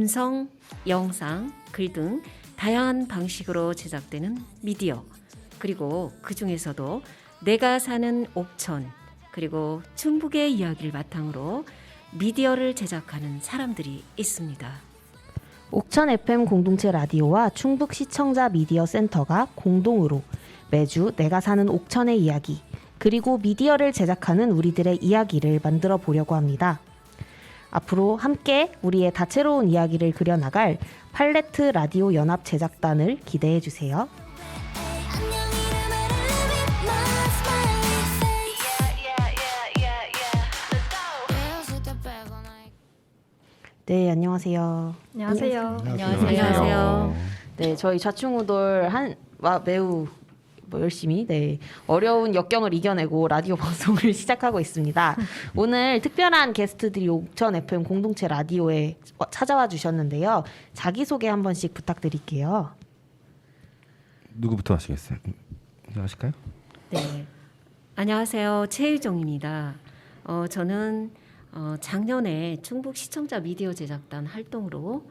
음성, 영상, 글 등 다양한 방식으로 제작되는 미디어, 그리고 그 중에서도 내가 사는 옥천, 그리고 충북의 이야기를 바탕으로 미디어를 제작하는 사람들이 있습니다. 옥천 FM 공동체 라디오와 충북 시청자 미디어 센터가 공동으로 매주 내가 사는 옥천의 이야기, 그리고 미디어를 제작하는 우리들의 이야기를 만들어 보려고 합니다. 앞으로 함께 우리의 다채로운 이야기를 그려나갈 팔레트 라디오 연합 제작단을 기대해 주세요. 네, 안녕하세요. 안녕하세요. 안녕하세요. 네, 저희 좌충우돌 매우 열심히 어려운 역경을 이겨내고 라디오 방송을 시작하고 있습니다. 오늘 특별한 게스트들이 옥천 FM 공동체 라디오에 찾아와 주셨는데요. 자기소개 한 번씩 부탁드릴게요. 누구부터 하시겠어요? 하실까요? 네, 안녕하세요. 최유정입니다. 저는 작년에 충북 시청자 미디어 제작단 활동으로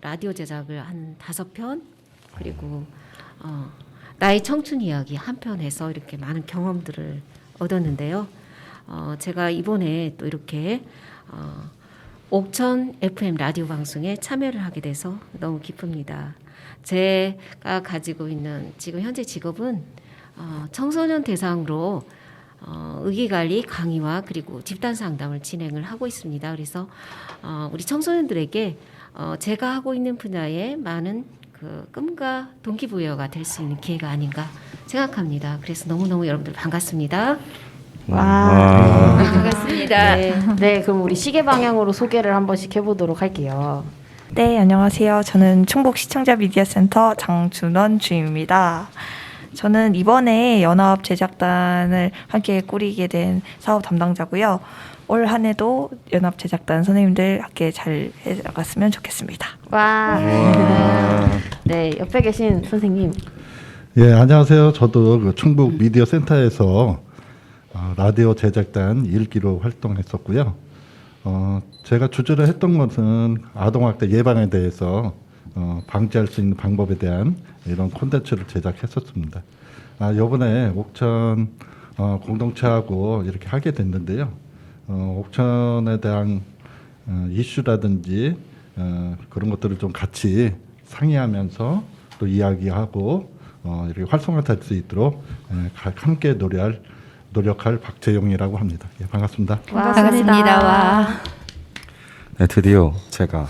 라디오 제작을 한 5편, 그리고 나의 청춘 이야기 한 편 해서 이렇게 많은 경험들을 얻었는데요. 제가 이번에 또 이렇게 옥천 FM 라디오 방송에 참여를 하게 돼서 너무 기쁩니다. 제가 가지고 있는 지금 현재 직업은 청소년 대상으로 의기관리 강의와 그리고 집단 상담을 진행을 하고 있습니다. 그래서 우리 청소년들에게 제가 하고 있는 분야에 많은 그 꿈과 동기부여가 될 수 있는 기회가 아닌가 생각합니다. 그래서 너무너무 여러분들 반갑습니다. 와. 반갑습니다. 네, 그럼 우리 시계 방향으로 소개를 한 번씩 해보도록 할게요. 네, 안녕하세요. 저는 충북 시청자 미디어 센터 장준원 주임입니다. 저는 이번에 연합 제작단을 함께 꾸리게 된 사업 담당자고요. 올 한 해도 연합 제작단 선생님들 함께 잘 해나갔으면 좋겠습니다. 와. 네, 옆에 계신 선생님. 예, 안녕하세요. 저도 그 충북 미디어 센터에서 라디오 제작단 1기로 활동했었고요. 제가 주제를 했던 것은 아동학대 예방에 대해서 방지할 수 있는 방법에 대한 이런 콘텐츠를 제작했었습니다. 이번에 옥천 공동체하고 이렇게 하게 됐는데요. 옥천에 대한 이슈라든지 그런 것들을 좀 같이 상의하면서 또 이야기하고 이렇게 활성화될 수 있도록 함께 노력할 박재용이라고 합니다. 예, 반갑습니다. 반갑습니다. 와. 네, 드디어 제가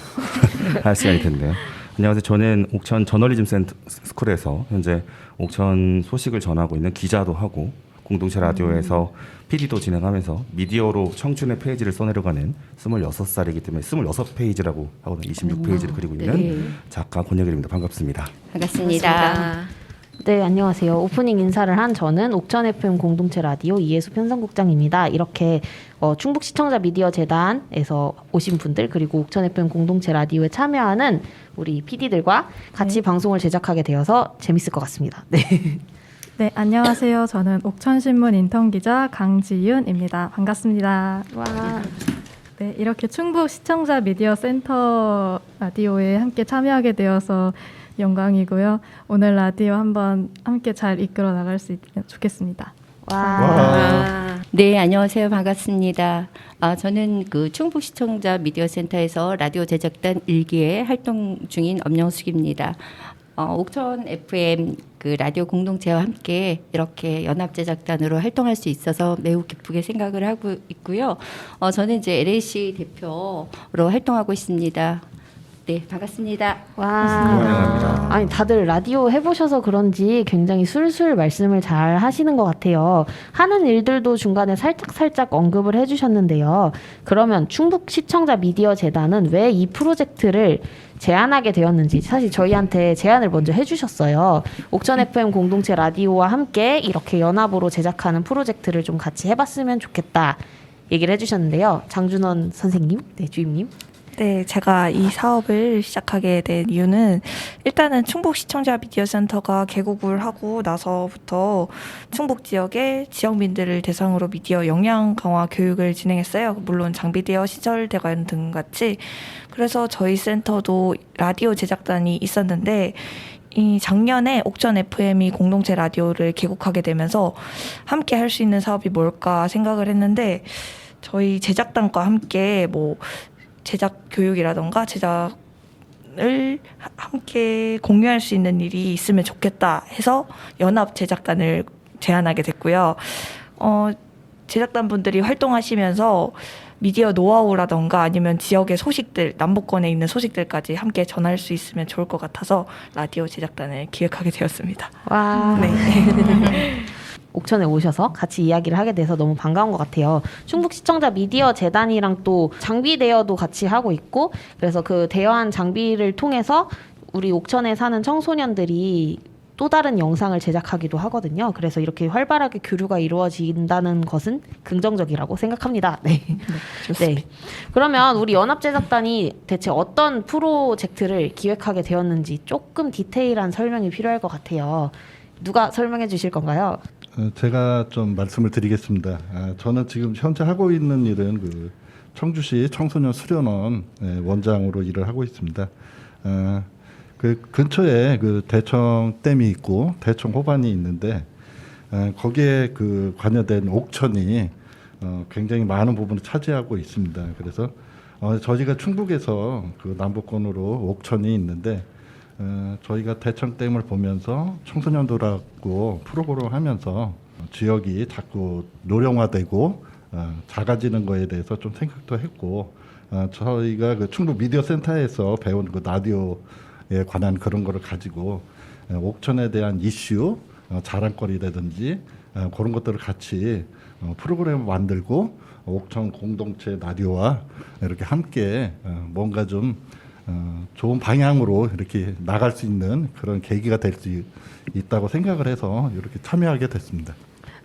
할 시간이 됐네요. 안녕하세요. 저는 옥천 저널리즘 스쿨에서 현재 옥천 소식을 전하고 있는 기자도 하고 공동체 라디오에서 PD도 진행하면서 미디어로 청춘의 페이지를 써내려가는 26살이기 때문에 26페이지라고 하거든요. 26페이지를 그리고 있는 작가 권혁일입니다. 반갑습니다. 반갑습니다. 네, 안녕하세요. 오프닝 인사를 한 저는 옥천 FM 공동체 라디오 이혜수 편성국장입니다. 이렇게 충북 시청자 미디어 재단에서 오신 분들, 그리고 옥천 FM 공동체 라디오에 참여하는 우리 PD들과 같이 방송을 제작하게 되어서 재밌을 것 같습니다. 네. 네, 안녕하세요. 저는 옥천신문 인턴 기자 강지윤입니다. 반갑습니다. 와. 네, 이렇게 충북 시청자 미디어 센터 라디오에 함께 참여하게 되어서 영광이고요. 오늘 라디오 한번 함께 잘 이끌어 나갈 수 있으면 좋겠습니다. 와. 네, 안녕하세요. 반갑습니다. 저는 그 충북 시청자 미디어 센터에서 라디오 제작단 1기에 활동 중인 엄영숙입니다. 옥천 FM 그 라디오 공동체와 함께 이렇게 연합 제작단으로 활동할 수 있어서 매우 기쁘게 생각을 하고 있고요. 저는 이제 LAC 대표로 활동하고 있습니다. 네, 반갑습니다. 와. 환영합니다. 아니, 다들 라디오 해보셔서 그런지 굉장히 술술 말씀을 잘 하시는 것 같아요. 하는 일들도 중간에 살짝 언급을 해주셨는데요. 그러면 충북 시청자 미디어 재단은 왜 이 프로젝트를 제안하게 되었는지, 사실 저희한테 제안을 먼저 해주셨어요. 옥천 FM 공동체 라디오와 함께 이렇게 연합으로 제작하는 프로젝트를 좀 같이 해봤으면 좋겠다 얘기를 해주셨는데요. 장준원 선생님, 네, 주임님. 네, 제가 이 사업을 시작하게 된 이유는 일단은 충북 시청자 미디어 센터가 개국을 하고 나서부터 충북 지역의 지역민들을 대상으로 미디어 역량 강화 교육을 진행했어요. 물론 장비되어 시설대관 등 같이. 그래서 저희 센터도 라디오 제작단이 있었는데 이 작년에 옥천 FM이 공동체 라디오를 개국하게 되면서 함께 할 수 있는 사업이 뭘까 생각을 했는데 저희 제작단과 함께 뭐 제작 교육이라던가 제작을 함께 공유할 수 있는 일이 있으면 좋겠다 해서 연합 제작단을 제안하게 됐고요. 제작단 분들이 활동하시면서 미디어 노하우라던가 아니면 지역의 소식들, 남부권에 있는 소식들까지 함께 전할 수 있으면 좋을 것 같아서 라디오 제작단을 기획하게 되었습니다. 와. 네. 옥천에 오셔서 같이 이야기를 하게 돼서 너무 반가운 것 같아요. 충북 시청자 미디어 재단이랑 또 장비 대여도 같이 하고 있고, 그래서 그 대여한 장비를 통해서 우리 옥천에 사는 청소년들이 또 다른 영상을 제작하기도 하거든요. 그래서 이렇게 활발하게 교류가 이루어진다는 것은 긍정적이라고 생각합니다. 네. 네. 그러면 우리 연합제작단이 대체 어떤 프로젝트를 기획하게 되었는지 조금 디테일한 설명이 필요할 것 같아요. 누가 설명해 주실 건가요? 제가 좀 말씀을 드리겠습니다. 저는 지금 현재 하고 있는 일은 그 청주시 청소년 수련원 원장으로 일을 하고 있습니다. 그 근처에 그 대청댐이 있고 대청 호반이 있는데 거기에 그 관여된 옥천이 굉장히 많은 부분을 차지하고 있습니다. 그래서 저희가 충북에서 그 남부권으로 옥천이 있는데 저희가 대청댐을 보면서 청소년들하고 프로그램을 하면서 지역이 자꾸 노령화되고 작아지는 거에 대해서 좀 생각도 했고 저희가 그 충북 미디어 센터에서 배운 그 라디오에 관한 그런 거를 가지고 옥천에 대한 이슈, 자랑거리라든지 그런 것들을 같이 프로그램을 만들고 옥천 공동체 라디오와 이렇게 함께 뭔가 좀 좋은 방향으로 이렇게 나갈 수 있는 그런 계기가 될 수 있다고 생각을 해서 이렇게 참여하게 됐습니다.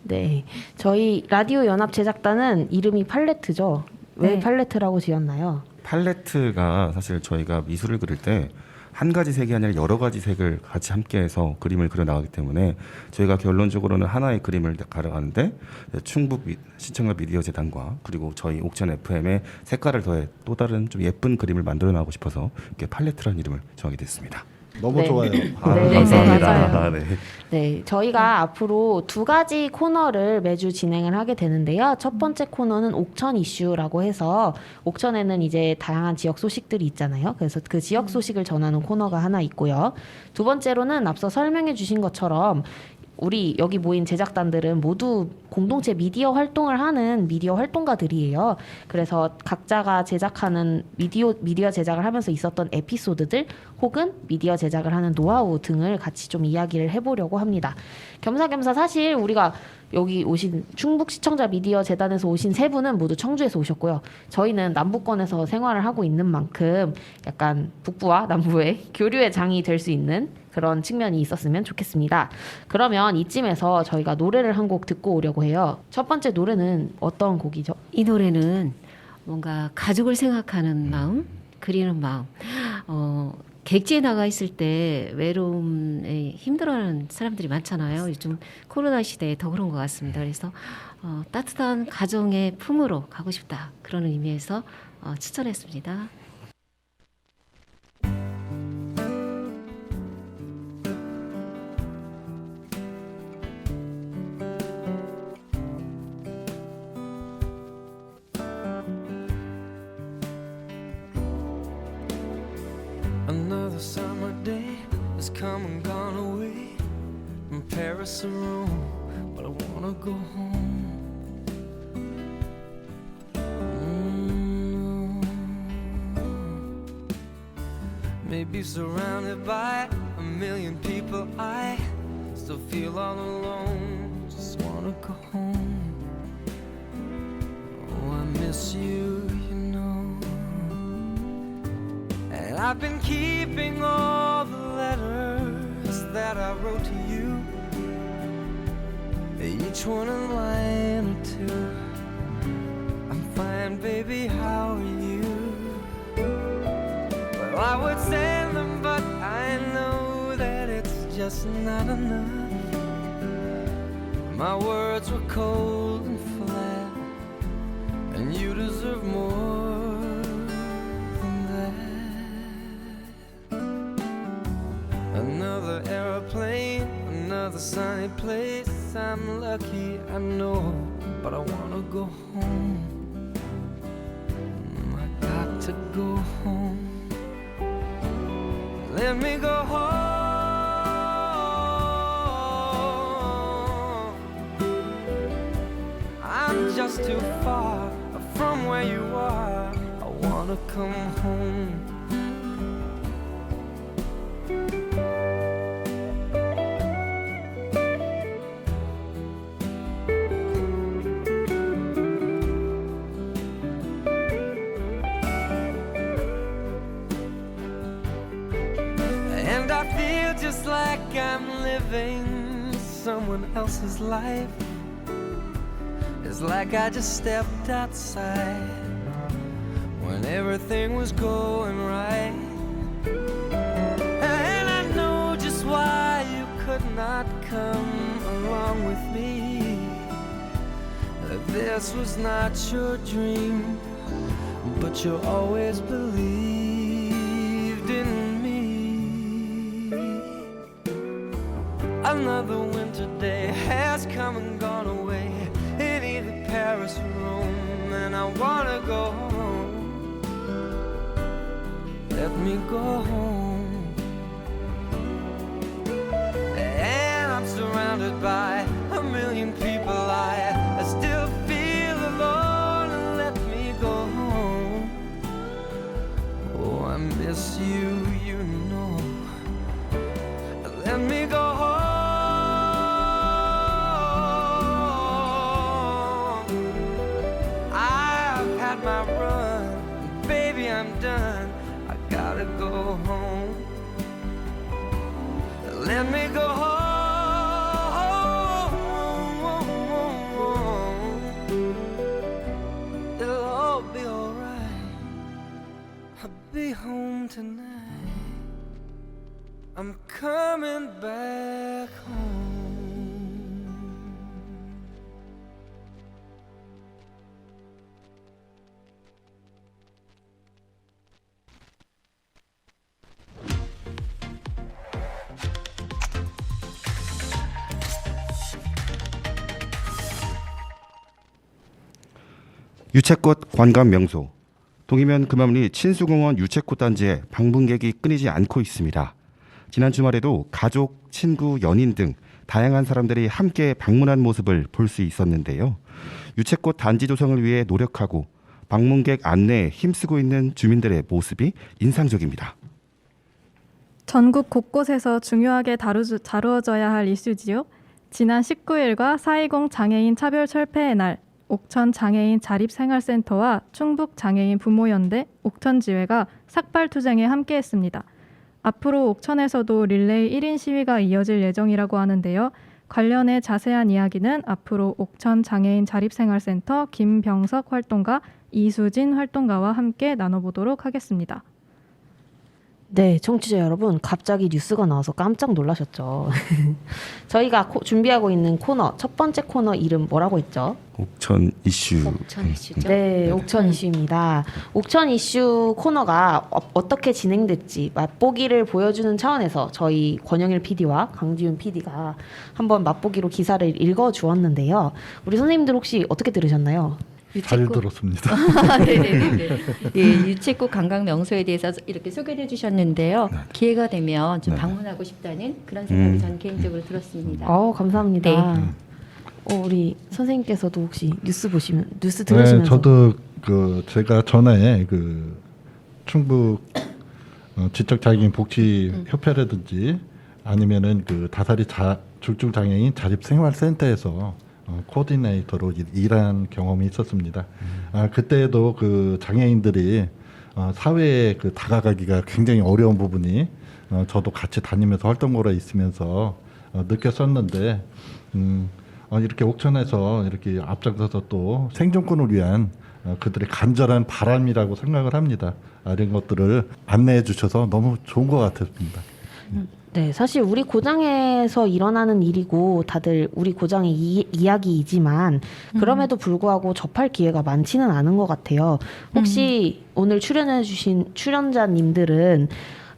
네. 저희 라디오 연합 제작단은 이름이 팔레트죠. 왜 네. 팔레트라고 지었나요? 팔레트가 사실 저희가 미술을 그릴 때 한 가지 색이 아니라 여러 가지 색을 같이 함께해서 그림을 그려 나가기 때문에 저희가 결론적으로는 하나의 그림을 가려가는데 충북 시청자 미디어 재단과 그리고 저희 옥천 FM의 색깔을 더해 또 다른 좀 예쁜 그림을 만들어 나가고 싶어서 이렇게 팔레트라는 이름을 정하게 됐습니다. 너무 네. 좋아요. 네, 감사합니다. 맞아요. 네. 네, 저희가 앞으로 두 가지 코너를 매주 진행을 하게 되는데요. 첫 번째 코너는 옥천 이슈라고 해서 옥천에는 이제 다양한 지역 소식들이 있잖아요. 그래서 그 지역 소식을 전하는 코너가 하나 있고요. 두 번째로는 앞서 설명해 주신 것처럼 우리 여기 모인 제작단들은 모두 공동체 미디어 활동을 하는 미디어 활동가들이에요. 그래서 각자가 제작하는 미디어 제작을 하면서 있었던 에피소드들 혹은 미디어 제작을 하는 노하우 등을 같이 좀 이야기를 해보려고 합니다. 겸사겸사 사실 우리가 여기 오신 충북 시청자 미디어 재단에서 오신 세 분은 모두 청주에서 오셨고요. 저희는 남부권에서 생활을 하고 있는 만큼 약간 북부와 남부의 교류의 장이 될 수 있는 그런 측면이 있었으면 좋겠습니다. 그러면 이쯤에서 저희가 노래를 한 곡 듣고 오려고 해요. 첫 번째 노래는 어떤 곡이죠? 이 노래는 뭔가 가족을 생각하는 마음, 그리는 마음. 객지에 나가 있을 때 외로움에 힘들어하는 사람들이 많잖아요. 요즘 코로나 시대에 더 그런 것 같습니다. 그래서 따뜻한 가정의 품으로 가고 싶다. 그런 의미에서 추천했습니다. Another summer day has come and gone away from Paris or Rome, but I wanna go home. Maybe surrounded by a million people, I still feel all alone. Just wanna go home. Oh, I miss you, you know. And I've been keeping all the letters that I wrote to you, each one a line or two. I'm fine, baby, how are you? I would send them, but I know that it's just not enough. My words were cold and flat, and you deserve more than that. Another airplane, another sunny place. I'm lucky, I know, but I wanna go home. I got to go home. Let me go home. I'm just too far from where you are. I wanna come home. And I feel just like I'm living someone else's life. It's like I just stepped outside when everything was going right. And I know just why you could not come along with me. This was not your dream, but you always believed in me. Another winter day has come and gone away in either Paris or Rome, and I wanna go home. Let me go home. And I'm surrounded by a million people. I still feel alone, and let me go home. Oh, I miss you, you know. Let me go home. I've had my run, baby, I'm done. I gotta go home. Let me go home. It'll all be alright. I'll be home tonight. I'm coming back home. 유채꽃 관광 명소 동이면 금암리 친수공원 유채꽃 단지에 방문객이 끊이지 않고 있습니다. 지난 주말에도 가족, 친구, 연인 등 다양한 사람들이 함께 방문한 모습을 볼 수 있었는데요. 유채꽃 단지 조성을 위해 노력하고 방문객 안내에 힘쓰고 있는 주민들의 모습이 인상적입니다. 전국 곳곳에서 중요하게 다루어져야 할 이슈지요. 지난 19일과 4.20 장애인 차별 철폐의 날, 옥천 장애인 자립생활센터와 충북 장애인 부모연대 옥천지회가 삭발투쟁에 함께했습니다. 앞으로 옥천에서도 릴레이 1인 시위가 이어질 예정이라고 하는데요. 관련해 자세한 이야기는 앞으로 옥천 장애인 자립생활센터 김병석 활동가, 이수진 활동가와 함께 나눠보도록 하겠습니다. 네, 청취자 여러분, 갑자기 뉴스가 나와서 깜짝 놀라셨죠? 저희가 준비하고 있는 코너, 첫 번째 코너 이름 뭐라고 했죠? 옥천 이슈. 옥천 이슈죠. 네, 옥천 이슈입니다. 옥천 이슈 코너가 어떻게 진행될지 맛보기를 보여주는 차원에서 저희 권영일 PD와 강지훈 PD가 한번 맛보기로 기사를 읽어주었는데요. 우리 선생님들 혹시 어떻게 들으셨나요? 잘 들었습니다. 네네네. 예, 유채꽃 관광 명소에 대해서 이렇게 소개를 해주셨는데요. 기회가 되면 좀 네. 방문하고 싶다는 그런 생각이 저는 개인적으로 들었습니다. 감사합니다. 네. 우리 선생님께서도 혹시 뉴스 들으시면서 네, 저도 제가 전에 충북 지적장애인 복지협회라든지 아니면은 다사리 줄중 장애인 자립생활센터에서 코디네이터로 일한 경험이 있었습니다. 그때도 장애인들이 사회에 다가가기가 굉장히 어려운 부분이 저도 같이 다니면서 활동으로 있으면서 느꼈었는데 이렇게 옥천에서 이렇게 앞장서서 또 생존권을 위한 그들의 간절한 바람이라고 생각을 합니다. 이런 것들을 안내해 주셔서 너무 좋은 것 같았습니다. 네, 사실 우리 고장에서 일어나는 일이고 다들 우리 고장의 이야기이지만 그럼에도 불구하고 접할 기회가 많지는 않은 것 같아요. 혹시 오늘 출연해주신 출연자님들은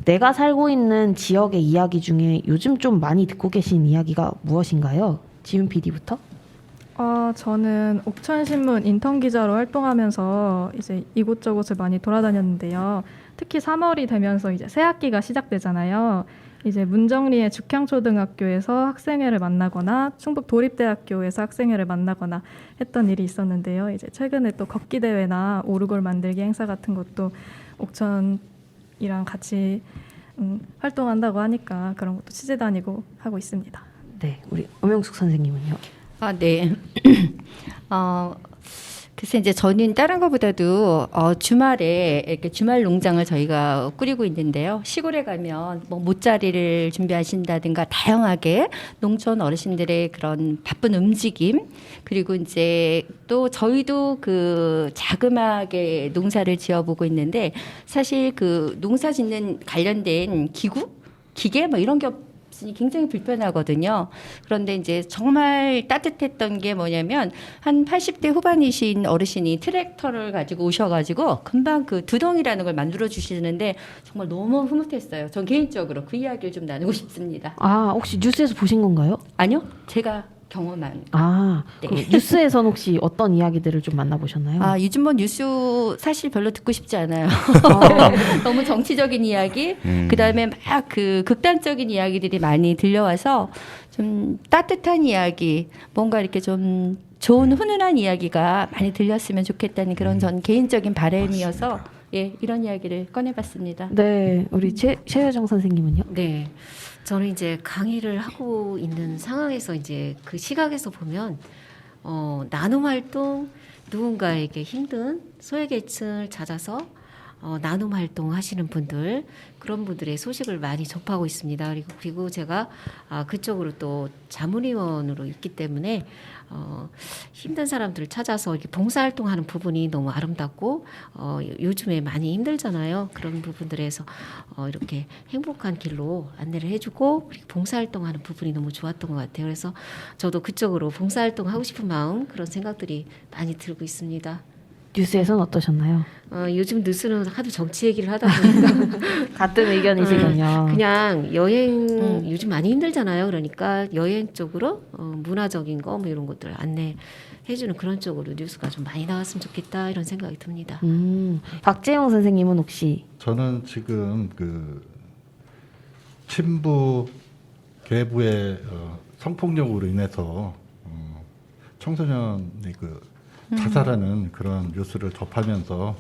내가 살고 있는 지역의 이야기 중에 요즘 좀 많이 듣고 계신 이야기가 무엇인가요? 지훈 PD부터? 저는 옥천신문 인턴 기자로 활동하면서 이제 이곳저곳을 많이 돌아다녔는데요. 특히 3월이 되면서 이제 새 학기가 시작되잖아요. 이제 문정리의 죽향초등학교에서 학생회를 만나거나 충북 도립대학교에서 학생회를 만나거나 했던 일이 있었는데요. 이제 최근에 또 걷기 대회나 오르골 만들기 행사 같은 것도 옥천이랑 같이 활동한다고 하니까 그런 것도 취재 다니고 하고 있습니다. 네, 우리 엄영숙 선생님은요? 네. 그래서 이제 저는 다른 것보다도 주말에 이렇게 주말 농장을 저희가 꾸리고 있는데요. 시골에 가면 뭐 모짜리를 준비하신다든가 다양하게 농촌 어르신들의 그런 바쁜 움직임, 그리고 이제 또 저희도 그 자그마하게 농사를 지어보고 있는데, 사실 그 농사 짓는 관련된 기계 뭐 이런 게 없으니 굉장히 불편하거든요. 그런데 이제 정말 따뜻했던 게 뭐냐면 한 80대 후반이신 어르신이 트랙터를 가지고 오셔가지고 금방 그 두덩이라는 걸 만들어 주시는데 정말 너무 흐뭇했어요. 전 개인적으로 그 이야기를 좀 나누고 싶습니다. 혹시 뉴스에서 보신 건가요? 아니요, 제가 경험한. 그 뉴스에서는 혹시 어떤 이야기들을 좀 만나보셨나요? 요즘 뭐 뉴스 사실 별로 듣고 싶지 않아요. 너무 정치적인 이야기, 그다음에 막 그 극단적인 이야기들이 많이 들려와서 좀 따뜻한 이야기, 뭔가 이렇게 좀 좋은 훈훈한 이야기가 많이 들렸으면 좋겠다는 그런 전 개인적인 바람이어서 이런 이야기를 꺼내봤습니다. 네, 우리 최효정 선생님은요? 네. 저는 이제 강의를 하고 있는 상황에서 이제 그 시각에서 보면 나눔 활동, 누군가에게 힘든 소외계층을 찾아서 나눔 활동 하시는 분들, 그런 분들의 소식을 많이 접하고 있습니다. 그리고 제가 그쪽으로 또 자문위원으로 있기 때문에 힘든 사람들을 찾아서 이렇게 봉사활동하는 부분이 너무 아름답고 요즘에 많이 힘들잖아요. 그런 부분들에서 이렇게 행복한 길로 안내를 해주고 그리고 봉사활동하는 부분이 너무 좋았던 것 같아요. 그래서 저도 그쪽으로 봉사활동하고 싶은 마음, 그런 생각들이 많이 들고 있습니다. 뉴스에서는 어떠셨나요? 요즘 뉴스는 하도 정치 얘기를 하다 보니까 같은 의견이시군요. 그냥 여행 요즘 많이 힘들잖아요. 그러니까 여행 쪽으로 문화적인 거 뭐 이런 것들 안내해주는 그런 쪽으로 뉴스가 좀 많이 나왔으면 좋겠다, 이런 생각이 듭니다. 박재영 선생님은 혹시? 저는 지금 그 친부 계부의 성폭력으로 인해서 청소년이 그 자살하는 그런 뉴스를 접하면서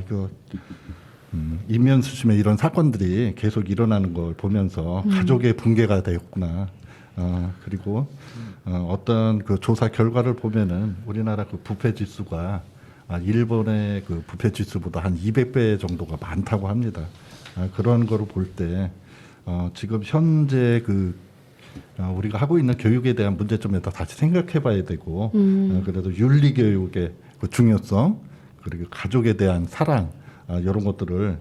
이거 인면수심에 이런 사건들이 계속 일어나는 걸 보면서 가족의 붕괴가 되었구나. 그리고 어떤 그 조사 결과를 보면은 우리나라 그 부패 지수가 일본의 그 부패 지수보다 한 200배 정도가 많다고 합니다. 그런 거를 볼 때 지금 현재 그 우리가 하고 있는 교육에 대한 문제점에 다시 생각해봐야 되고, 그래도 윤리 교육의 그 중요성, 그리고 가족에 대한 사랑, 이런 것들을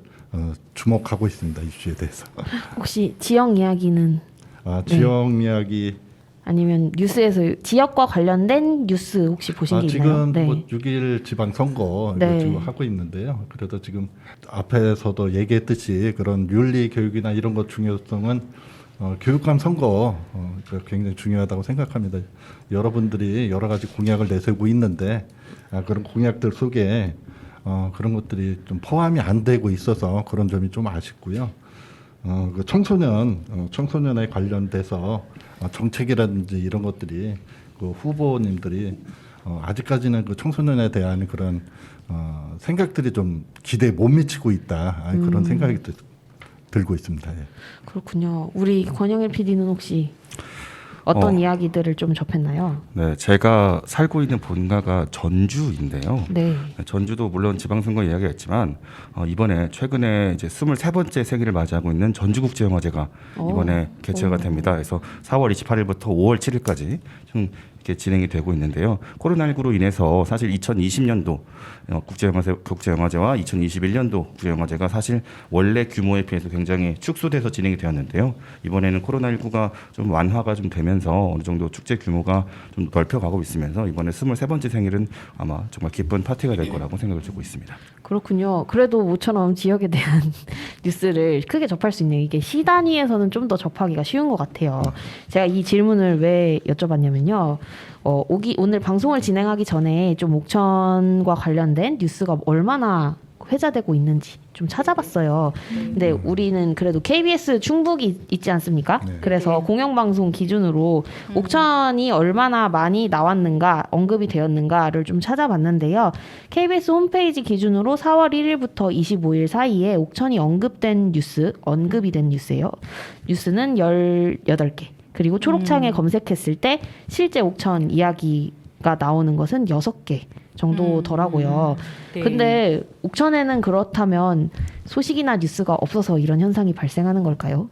주목하고 있습니다. 이슈에 대해서. 혹시 지역 이야기는? 지역 이야기. 아니면 뉴스에서 지역과 관련된 뉴스 혹시 보신 게 있나요? 지금 뭐 6일 지방선거 지금 하고 있는데요. 그래도 지금 앞에서도 얘기했듯이 그런 윤리 교육이나 이런 것 중요성은 교육감 선거 굉장히 중요하다고 생각합니다. 여러분들이 여러 가지 공약을 내세우고 있는데 그런 공약들 속에 그런 것들이 좀 포함이 안 되고 있어서 그런 점이 좀 아쉽고요. 그 청소년에 관련돼서 정책이라든지 이런 것들이 그 후보님들이 아직까지는 그 청소년에 대한 그런 생각들이 좀 기대에 못 미치고 있다, 그런 생각이 들고 있습니다. 그렇군요. 우리 권영일 PD는 혹시 어떤 이야기들을 좀 접했나요? 네, 제가 살고 있는 본가가 전주인데요. 네. 전주도 물론 지방선거 이야기가 있지만 이번에 최근에 이제 23번째 생일을 맞이하고 있는 전주국제영화제가 이번에 개최가 됩니다. 그래서 4월 28일부터 5월 7일까지 이렇게 진행이 되고 있는데요. 코로나19로 인해서 사실 2020년도 국제영화제와 2021년도 국제영화제가 사실 원래 규모에 비해서 굉장히 축소돼서 진행이 되었는데요. 이번에는 코로나19가 좀 완화가 좀 되면서 어느 정도 축제 규모가 좀 넓혀가고 있으면서 이번에 23번째 생일은 아마 정말 기쁜 파티가 될 거라고 생각을 주고 있습니다. 그렇군요. 그래도 모처럼 지역에 대한 뉴스를 크게 접할 수 있는 이게 시 단위에서는 좀 더 접하기가 쉬운 것 같아요. 제가 이 질문을 왜 여쭤봤냐면요. 오늘 방송을 진행하기 전에 좀 옥천과 관련된 뉴스가 얼마나 회자되고 있는지 좀 찾아봤어요. 근데 우리는 그래도 KBS 충북이 있지 않습니까? 네. 그래서 공영방송 기준으로 옥천이 얼마나 많이 나왔는가, 언급이 되었는가를 좀 찾아봤는데요. KBS 홈페이지 기준으로 4월 1일부터 25일 사이에 옥천이 언급이 된 뉴스예요. 뉴스는 18개. 그리고 초록창에 검색했을 때 실제 옥천 이야기가 나오는 것은 6개 정도더라고요. 네. 근데 옥천에는 그렇다면 소식이나 뉴스가 없어서 이런 현상이 발생하는 걸까요?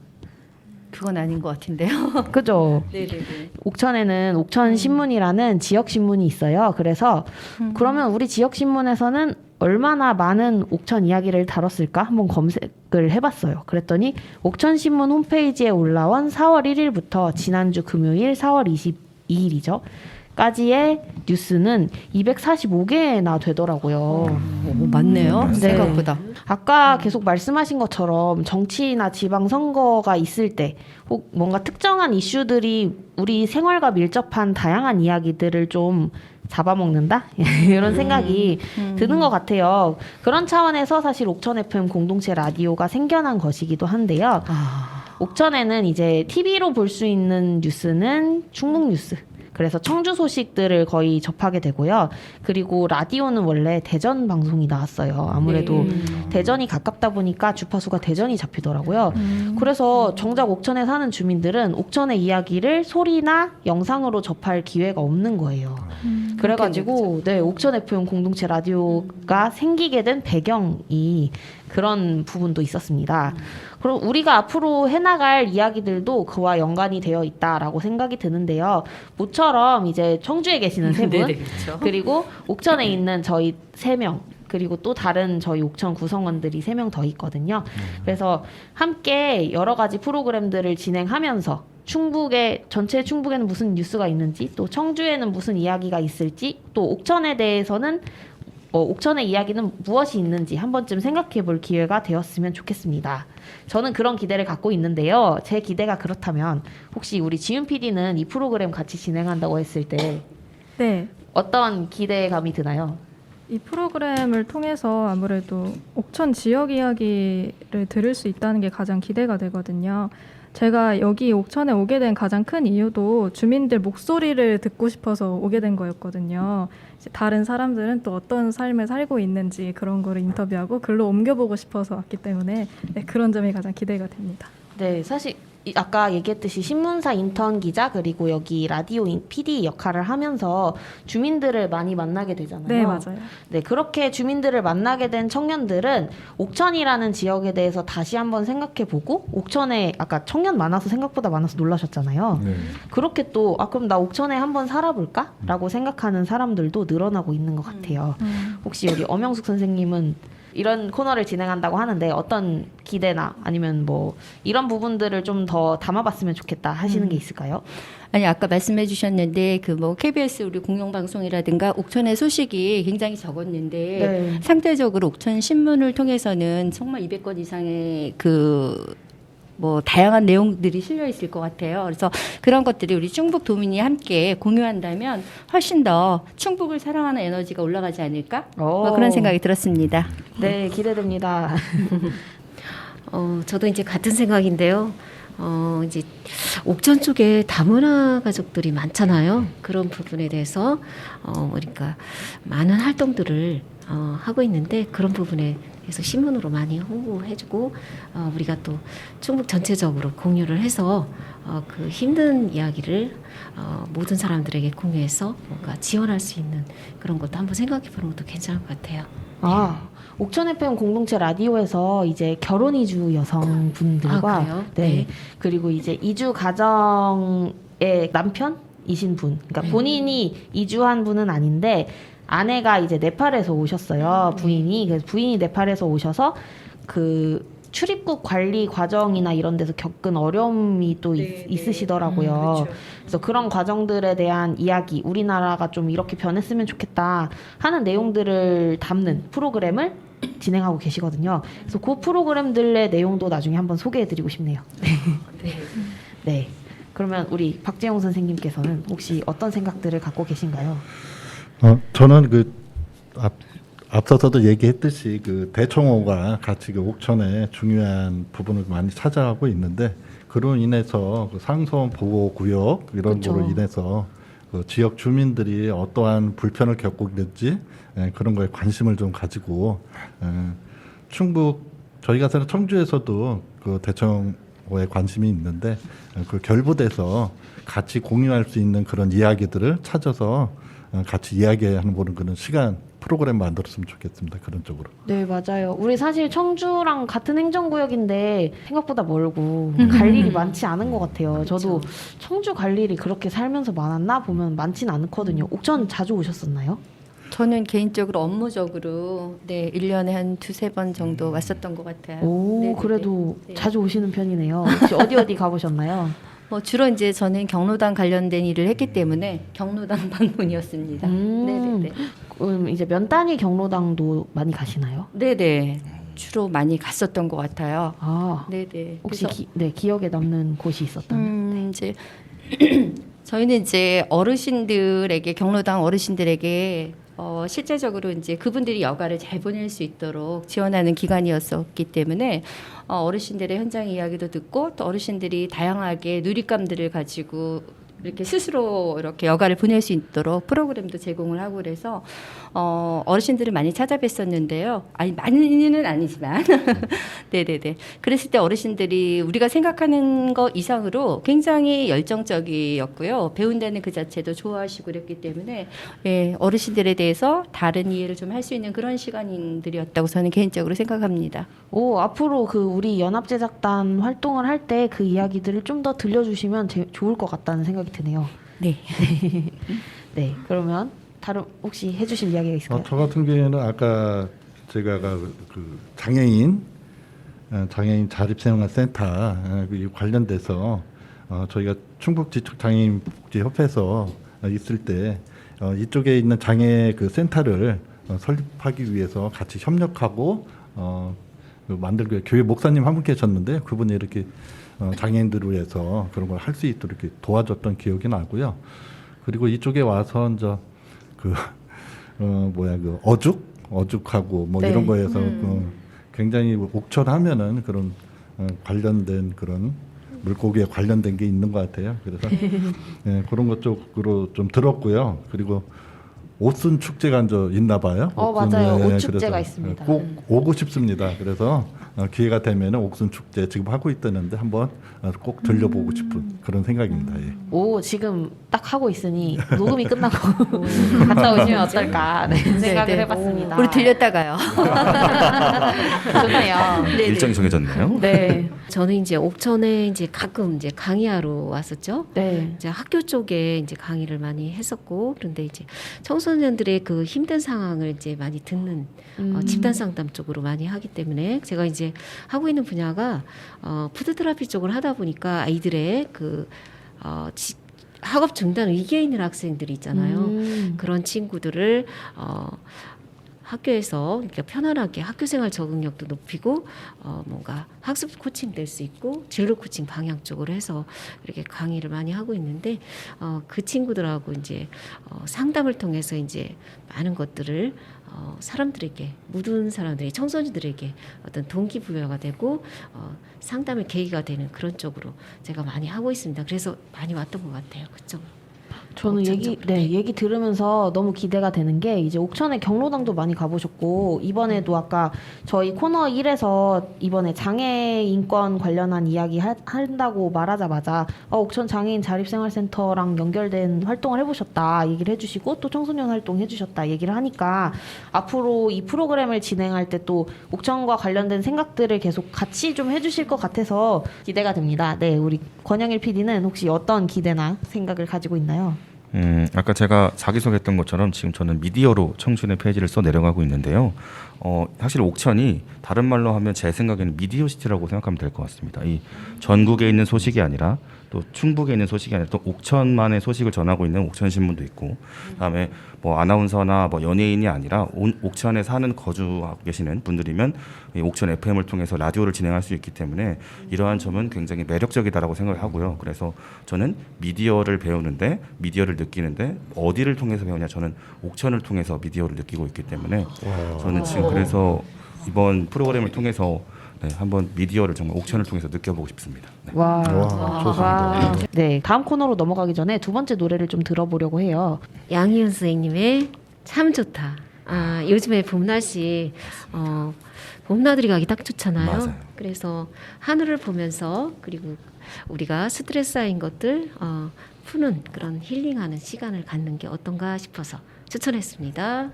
그건 아닌 것 같은데요. 그죠? 네네네. 옥천에는 옥천신문이라는 지역신문이 있어요. 그래서 그러면 우리 지역신문에서는 얼마나 많은 옥천 이야기를 다뤘을까 한번 검색을 해봤어요. 그랬더니 옥천신문 홈페이지에 올라온 4월 1일부터 지난주 금요일 4월 22일이죠. 까지의 뉴스는 245개나 되더라고요. 오, 맞네요. 네. 생각보다. 아까 계속 말씀하신 것처럼 정치나 지방선거가 있을 때 혹 뭔가 특정한 이슈들이 우리 생활과 밀접한 다양한 이야기들을 좀 잡아먹는다? 이런 생각이 드는 것 같아요. 그런 차원에서 사실 옥천 FM 공동체 라디오가 생겨난 것이기도 한데요. 옥천에는 이제 TV로 볼 수 있는 뉴스는 충북 뉴스. 그래서 청주 소식들을 거의 접하게 되고요. 그리고 라디오는 원래 대전 방송이 나왔어요. 아무래도 대전이 가깝다 보니까 주파수가 대전이 잡히더라고요. 그래서 정작 옥천에 사는 주민들은 옥천의 이야기를 소리나 영상으로 접할 기회가 없는 거예요. 그래가지고 네, 옥천 FM 공동체 라디오가 생기게 된 배경이 그런 부분도 있었습니다. 그럼 우리가 앞으로 해나갈 이야기들도 그와 연관이 되어 있다라고 생각이 드는데요. 모처럼 이제 청주에 계시는 세 분, 네네, 그렇죠. 그리고 옥천에 있는 저희 3명, 그리고 또 다른 저희 옥천 구성원들이 3명 더 있거든요. 그래서 함께 여러 가지 프로그램들을 진행하면서 전체 충북에는 무슨 뉴스가 있는지, 또 청주에는 무슨 이야기가 있을지, 또 옥천에 대해서는 옥천의 이야기는 무엇이 있는지 한 번쯤 생각해 볼 기회가 되었으면 좋겠습니다. 저는 그런 기대를 갖고 있는데요. 제 기대가 그렇다면 혹시 우리 지윤 PD는 이 프로그램 같이 진행한다고 했을 때 네. 어떤 기대감이 드나요? 이 프로그램을 통해서 아무래도 옥천 지역 이야기를 들을 수 있다는 게 가장 기대가 되거든요. 제가 여기 옥천에 오게 된 가장 큰 이유도 주민들 목소리를 듣고 싶어서 오게 된 거였거든요. 이제 다른 사람들은 또 어떤 삶을 살고 있는지 그런 거를 인터뷰하고 글로 옮겨보고 싶어서 왔기 때문에 네, 그런 점이 가장 기대가 됩니다. 네, 사실 아까 얘기했듯이 신문사 인턴 기자 그리고 여기 라디오 PD 역할을 하면서 주민들을 많이 만나게 되잖아요. 네, 맞아요. 네, 그렇게 주민들을 만나게 된 청년들은 옥천이라는 지역에 대해서 다시 한번 생각해보고 옥천에 아까 청년 많아서 생각보다 많아서 놀라셨잖아요. 네. 그렇게 또 그럼 나 옥천에 한번 살아볼까? 라고 생각하는 사람들도 늘어나고 있는 것 같아요. 혹시 우리 엄영숙 선생님은 이런 코너를 진행한다고 하는데 어떤 기대나 아니면 뭐 이런 부분들을 좀 더 담아봤으면 좋겠다 하시는 게 있을까요? 아니 아까 말씀해 주셨는데 그 뭐 KBS 우리 공영방송이라든가 옥천의 소식이 굉장히 적었는데 네. 상대적으로 옥천 신문을 통해서는 정말 200건 이상의 뭐 다양한 내용들이 실려 있을 것 같아요. 그래서 그런 것들이 우리 충북 도민이 함께 공유한다면 훨씬 더 충북을 사랑하는 에너지가 올라가지 않을까? 뭐 그런 생각이 들었습니다. 네, 기대됩니다. 저도 이제 같은 생각인데요. 이제 옥천 쪽에 다문화 가족들이 많잖아요. 그런 부분에 대해서 그러니까 많은 활동들을 하고 있는데 그런 부분에 대해서 신문으로 많이 홍보해주고 우리가 또 충북 전체적으로 공유를 해서 그 힘든 이야기를 모든 사람들에게 공유해서 뭔가 지원할 수 있는 그런 것도 한번 생각해보는 것도 괜찮을 것 같아요. 옥천 FM 공동체 라디오에서 이제 결혼 이주 여성분들과 그래요? 네. 네. 그리고 이제 이주 가정의 남편 분이신 분. 그러니까 본인이 이주한 분은 아닌데 아내가 이제 네팔에서 오셨어요. 부인이. 그래서 부인이 네팔에서 오셔서 그 출입국 관리 과정이나 이런 데서 겪은 어려움이 또 있으시더라고요. 그래서 그런 과정들에 대한 이야기, 우리나라가 좀 이렇게 변했으면 좋겠다 하는 내용들을 담는 프로그램을 진행하고 계시거든요. 그래서 그 프로그램들의 내용도 나중에 한번 소개해드리고 싶네요. 네. 그러면 우리 박재용 선생님께서는 혹시 어떤 생각들을 갖고 계신가요? 저는 앞서서도 얘기했듯이 그 대청호가 같이 그 옥천의 중요한 부분을 많이 차지하고 있는데 그로 인해서 그 상수원 보호구역 이런 그쵸. 거로 인해서 그 지역 주민들이 어떠한 불편을 겪고 있는지 그런 거에 관심을 좀 가지고 충북 저희가 사는 청주에서도 그 대청호에 관심이 있는데 그 결부돼서 같이 공유할 수 있는 그런 이야기들을 찾아서 같이 이야기하는 그런 시간 프로그램 만들었으면 좋겠습니다. 그런 쪽으로. 네, 맞아요. 우리 사실 청주랑 같은 행정구역인데 생각보다 멀고 갈 일이 많지 않은 것 같아요. 저도 청주 갈 일이 그렇게 살면서 많았나 보면 많지는 않거든요. 옥천 자주 오셨었나요? 저는 개인적으로 업무적으로 1년에 한 2-3번 정도 왔었던 것 같아요. 오, 네네네. 그래도 네. 자주 오시는 편이네요. 혹시 어디 가보셨나요? 주로 이제 저는 경로당 관련된 일을 했기 때문에 경로당 방문이었습니다. 네네네. 이제 면 단위 경로당도 많이 가시나요? 네네. 주로 많이 갔었던 것 같아요. 아, 네네. 혹시 그래서 기억에 남는 곳이 있었다면? 이제 저희는 이제 어르신들에게 경로당 어르신들에게 실제적으로 이제 그분들이 여가를 잘 보낼 수 있도록 지원하는 기관이었었기 때문에 어르신들의 현장 이야기도 듣고 또 어르신들이 다양하게 누리감들을 가지고 이렇게 스스로 이렇게 여가를 보낼 수 있도록 프로그램도 제공을 하고 그래서 어르신들을 많이 찾아뵀었는데요. 아니 많이는 아니지만 네네네. 그랬을 때 어르신들이 우리가 생각하는 것 이상으로 굉장히 열정적이었고요. 배운다는 그 자체도 좋아하시고 그랬기 때문에 어르신들에 대해서 다른 이해를 좀 할 수 있는 그런 시간들이었다고 저는 개인적으로 생각합니다. 오, 앞으로 그 우리 연합제작단 활동을 할 때 그 이야기들을 좀 더 들려주시면 좋을 것 같다는 생각이 드네요. 네. 네, 그러면 다른 혹시 해주실 이야기가 있을까요? 저 같은 경우에는 아까 제가 그 장애인 자립생활센터 관련돼서 저희가 충북지적장애인복지협회에서 있을 때 이쪽에 있는 장애 그 센터를 설립하기 위해서 같이 협력하고 만들고 교회 목사님 한 분 계셨는데 그분이 이렇게 장애인들을 위해서 그런 걸 할 수 있도록 이렇게 도와줬던 기억이 나고요. 그리고 이쪽에 와서 이제 그 어죽하고 뭐 네. 이런 거에서 굉장히 옥천하면은 그런 관련된 그런 물고기에 관련된 게 있는 것 같아요. 그래서 그런 것 쪽으로 좀 들었고요. 그리고 옥순 축제가 이제 있나 봐요. 맞아요. 옥순, 옷 축제가 그래서 있습니다. 꼭 오고 싶습니다. 그래서 기회가 되면은 옥순 축제 지금 하고 있다는데 한번 꼭 들려보고 싶은 그런 생각입니다. 예. 오, 지금 딱 하고 있으니 녹음이 끝나고 갔다 오시면 어떨까 생각을 네. 해봤습니다. 우리 들렸다가요. 좋네요. 일정이 정해졌나요? 네, 저는 이제 옥천에 이제 가끔 이제 강의하러 왔었죠. 네. 이제 학교 쪽에 이제 강의를 많이 했었고 그런데 이제 청소년들의 그 힘든 상황을 이제 많이 듣는 집단 상담 쪽으로 많이 하기 때문에 제가 이제 하고 있는 분야가 푸드 테라피 쪽을 하다 보니까 아이들의 그 학업 중단 위기에 있는 학생들이 있잖아요. 그런 친구들을 학교에서 이렇게 편안하게 학교 생활 적응력도 높이고 뭔가 학습 코칭 될 수 있고 진로 코칭 방향 쪽으로 해서 이렇게 강의를 많이 하고 있는데 그 친구들하고 이제 상담을 통해서 이제 많은 것들을 사람들에게 모든 사람들이 청소년들에게 어떤 동기부여가 되고 상담의 계기가 되는 그런 쪽으로 제가 많이 하고 있습니다. 그래서 많이 왔던 것 같아요. 그쪽으로. 저는 얘기 들으면서 너무 기대가 되는 게 이제 옥천에 경로당도 많이 가보셨고 이번에도 아까 저희 코너 1에서 이번에 장애 인권 관련한 이야기 한다고 말하자마자 옥천 장애인 자립생활센터랑 연결된 활동을 해보셨다 얘기를 해주시고 또 청소년 활동 해주셨다 얘기를 하니까 앞으로 이 프로그램을 진행할 때 또 옥천과 관련된 생각들을 계속 같이 좀 해주실 것 같아서 기대가 됩니다. 네, 우리 권영일 PD는 혹시 어떤 기대나 생각을 가지고 있나요? 아까 제가 자기소개했던 것처럼 지금 저는 미디어로 청춘의 페이지를 써 내려가고 있는데요. 사실 옥천이 다른 말로 하면 제 생각에는 미디어시티라고 생각하면 될 것 같습니다. 이 전국에 있는 소식이 아니라 또 충북에 있는 소식이 아니라 또 옥천만의 소식을 전하고 있는 옥천신문도 있고, 그다음에 뭐 아나운서나 뭐 연예인이 아니라 옥천에 사는 거주하고 계시는 분들이면 이 옥천 FM을 통해서 라디오를 진행할 수 있기 때문에 이러한 점은 굉장히 매력적이다라고 생각을 하고요. 그래서 저는 미디어를 배우는데 미디어를 느끼는데 어디를 통해서 배우냐, 저는 옥천을 통해서 미디어를 느끼고 있기 때문에 저는 지금 그래서 이번 프로그램을 통해서 한번 미디어를 정말 옥천을 통해서 느껴보고 싶습니다. 네. 와, 좋습니다. 네, 다음 코너로 넘어가기 전에 두 번째 노래를 좀 들어보려고 해요. 양희은 선생님의 참 좋다. 요즘에 봄 날씨 봄나들이 가기 딱 좋잖아요. 맞아요. 그래서 하늘을 보면서 그리고 우리가 스트레스 쌓인 것들 푸는 그런 힐링하는 시간을 갖는 게 어떤가 싶어서 추천했습니다.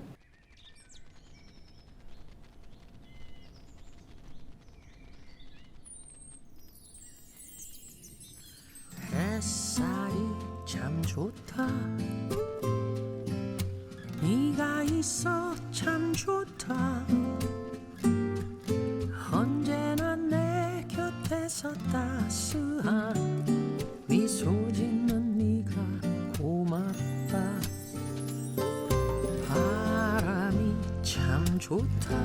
햇살이 참 좋다. 네가 있어 참 좋다. 언제나 내 곁에서 따스한 미소 짓는 네가 고맙다. 바람이 참 좋다.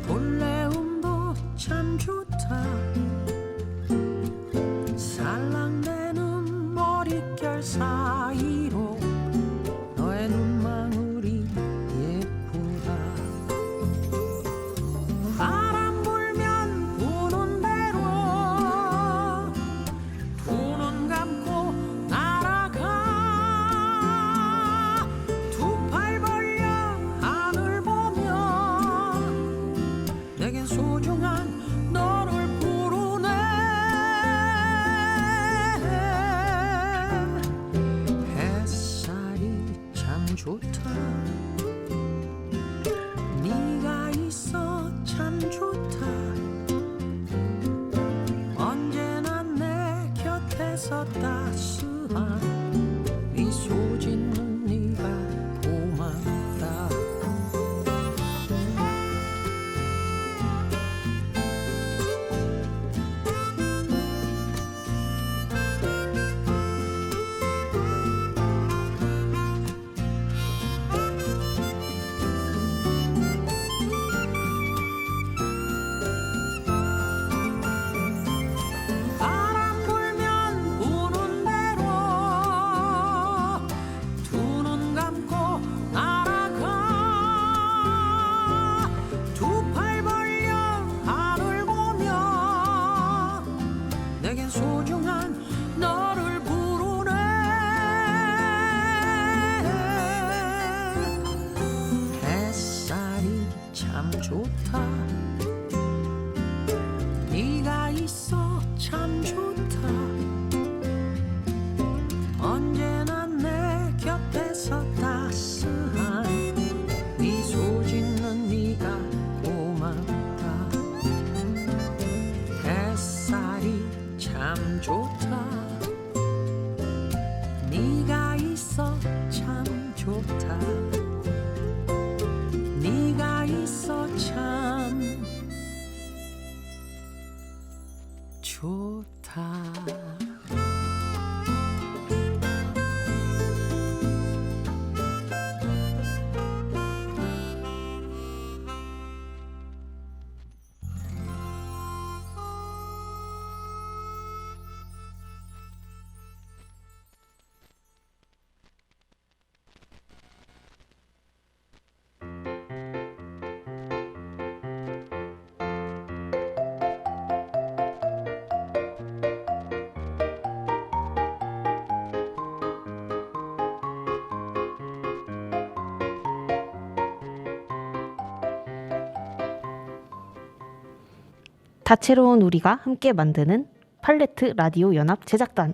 볼레음도 참 좋다. 살랑대는 머릿결 사이로 너의 눈망울이 예쁘다. 바람 불면 부는 대로 두 눈 감고 날아가. 두 팔 벌려 하늘 보며 내겐 소중한 너를 부르네. 좋다. 네가 있어 참 좋다. 언제나 내 곁에서 따스한 미소 짓는 네가 고맙다. 소중한 너를 부르네. 햇살이 참 좋다. 네가 있어 참 좋다. 언제나 내 곁에서 따스한 미소 짓는 네가 고맙다. 햇살이 참 좋다. 네가 있어 참 좋다. 네가 있어 참 좋다. 다채로운 우리가 함께 만드는 팔레트 라디오 연합 제작단.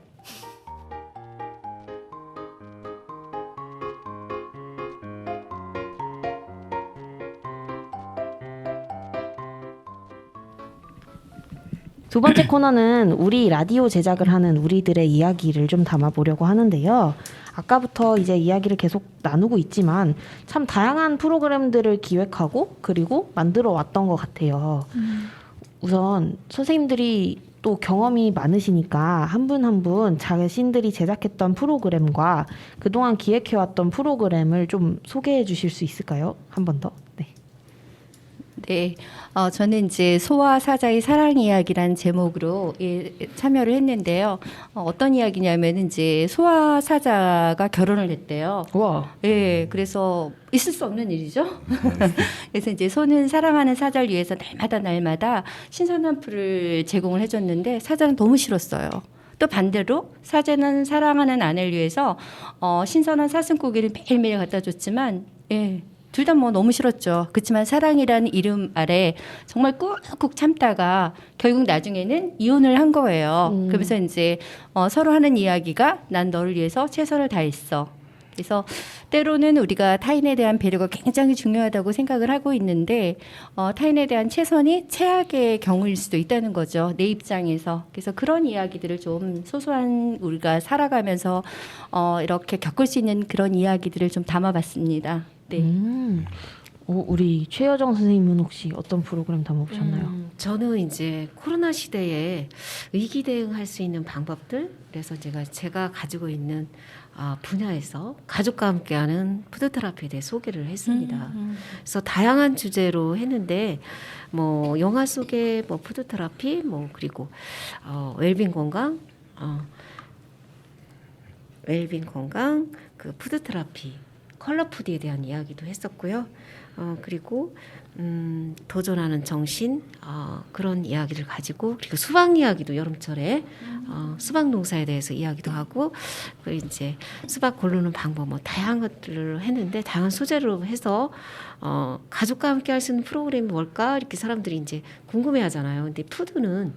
두 번째 코너는 우리 라디오 제작을 하는 우리들의 이야기를 좀 담아보려고 하는데요. 아까부터 이제 이야기를 계속 나누고 있지만 참 다양한 프로그램들을 기획하고 그리고 만들어 왔던 것 같아요. 우선 선생님들이 또 경험이 많으시니까 한 분 한 분 자신들이 제작했던 프로그램과 그동안 기획해왔던 프로그램을 좀 소개해 주실 수 있을까요? 한 번 더. 네. 네, 저는 이제 소와 사자의 사랑 이야기라는 제목으로 참여를 했는데요. 어떤 이야기냐면 이제 소와 사자가 결혼을 했대요. 와. 예, 그래서 있을 수 없는 일이죠. 그래서 이제 소는 사랑하는 사자를 위해서 날마다 신선한 풀을 제공을 해줬는데 사자는 너무 싫었어요. 또 반대로 사자는 사랑하는 아내를 위해서 신선한 사슴고기를 매일매일 갖다 줬지만 예. 둘 다 뭐 너무 싫었죠. 그렇지만 사랑이라는 이름 아래 정말 꾹꾹 참다가 결국 나중에는 이혼을 한 거예요. 그러면서 이제 서로 하는 이야기가 난 너를 위해서 최선을 다했어. 그래서 때로는 우리가 타인에 대한 배려가 굉장히 중요하다고 생각을 하고 있는데 타인에 대한 최선이 최악의 경우일 수도 있다는 거죠. 내 입장에서. 그래서 그런 이야기들을 좀 소소한 우리가 살아가면서 이렇게 겪을 수 있는 그런 이야기들을 좀 담아봤습니다. 네. 우리 최여정 선생님은 혹시 어떤 프로그램 담아보셨나요? 저는 이제 코로나 시대에 위기 대응할 수 있는 방법들, 그래서 제가 가지고 있는 분야에서 가족과 함께하는 푸드테라피에 대해 소개를 했습니다. 그래서 다양한 주제로 했는데 뭐 영화 속의 뭐 푸드테라피, 뭐 그리고 웰빙 건강, 그 푸드테라피, 컬러푸드에 대한 이야기도 했었고요. 그리고 도전하는 정신, 그런 이야기를 가지고, 그리고 수박 이야기도 여름철에 수박 농사에 대해서 이야기도 하고, 그리고 이제 수박 고르는 방법, 뭐 다양한 것들을 했는데 다양한 소재로 해서 가족과 함께 할 수 있는 프로그램이 뭘까 이렇게 사람들이 이제 궁금해하잖아요. 근데 푸드는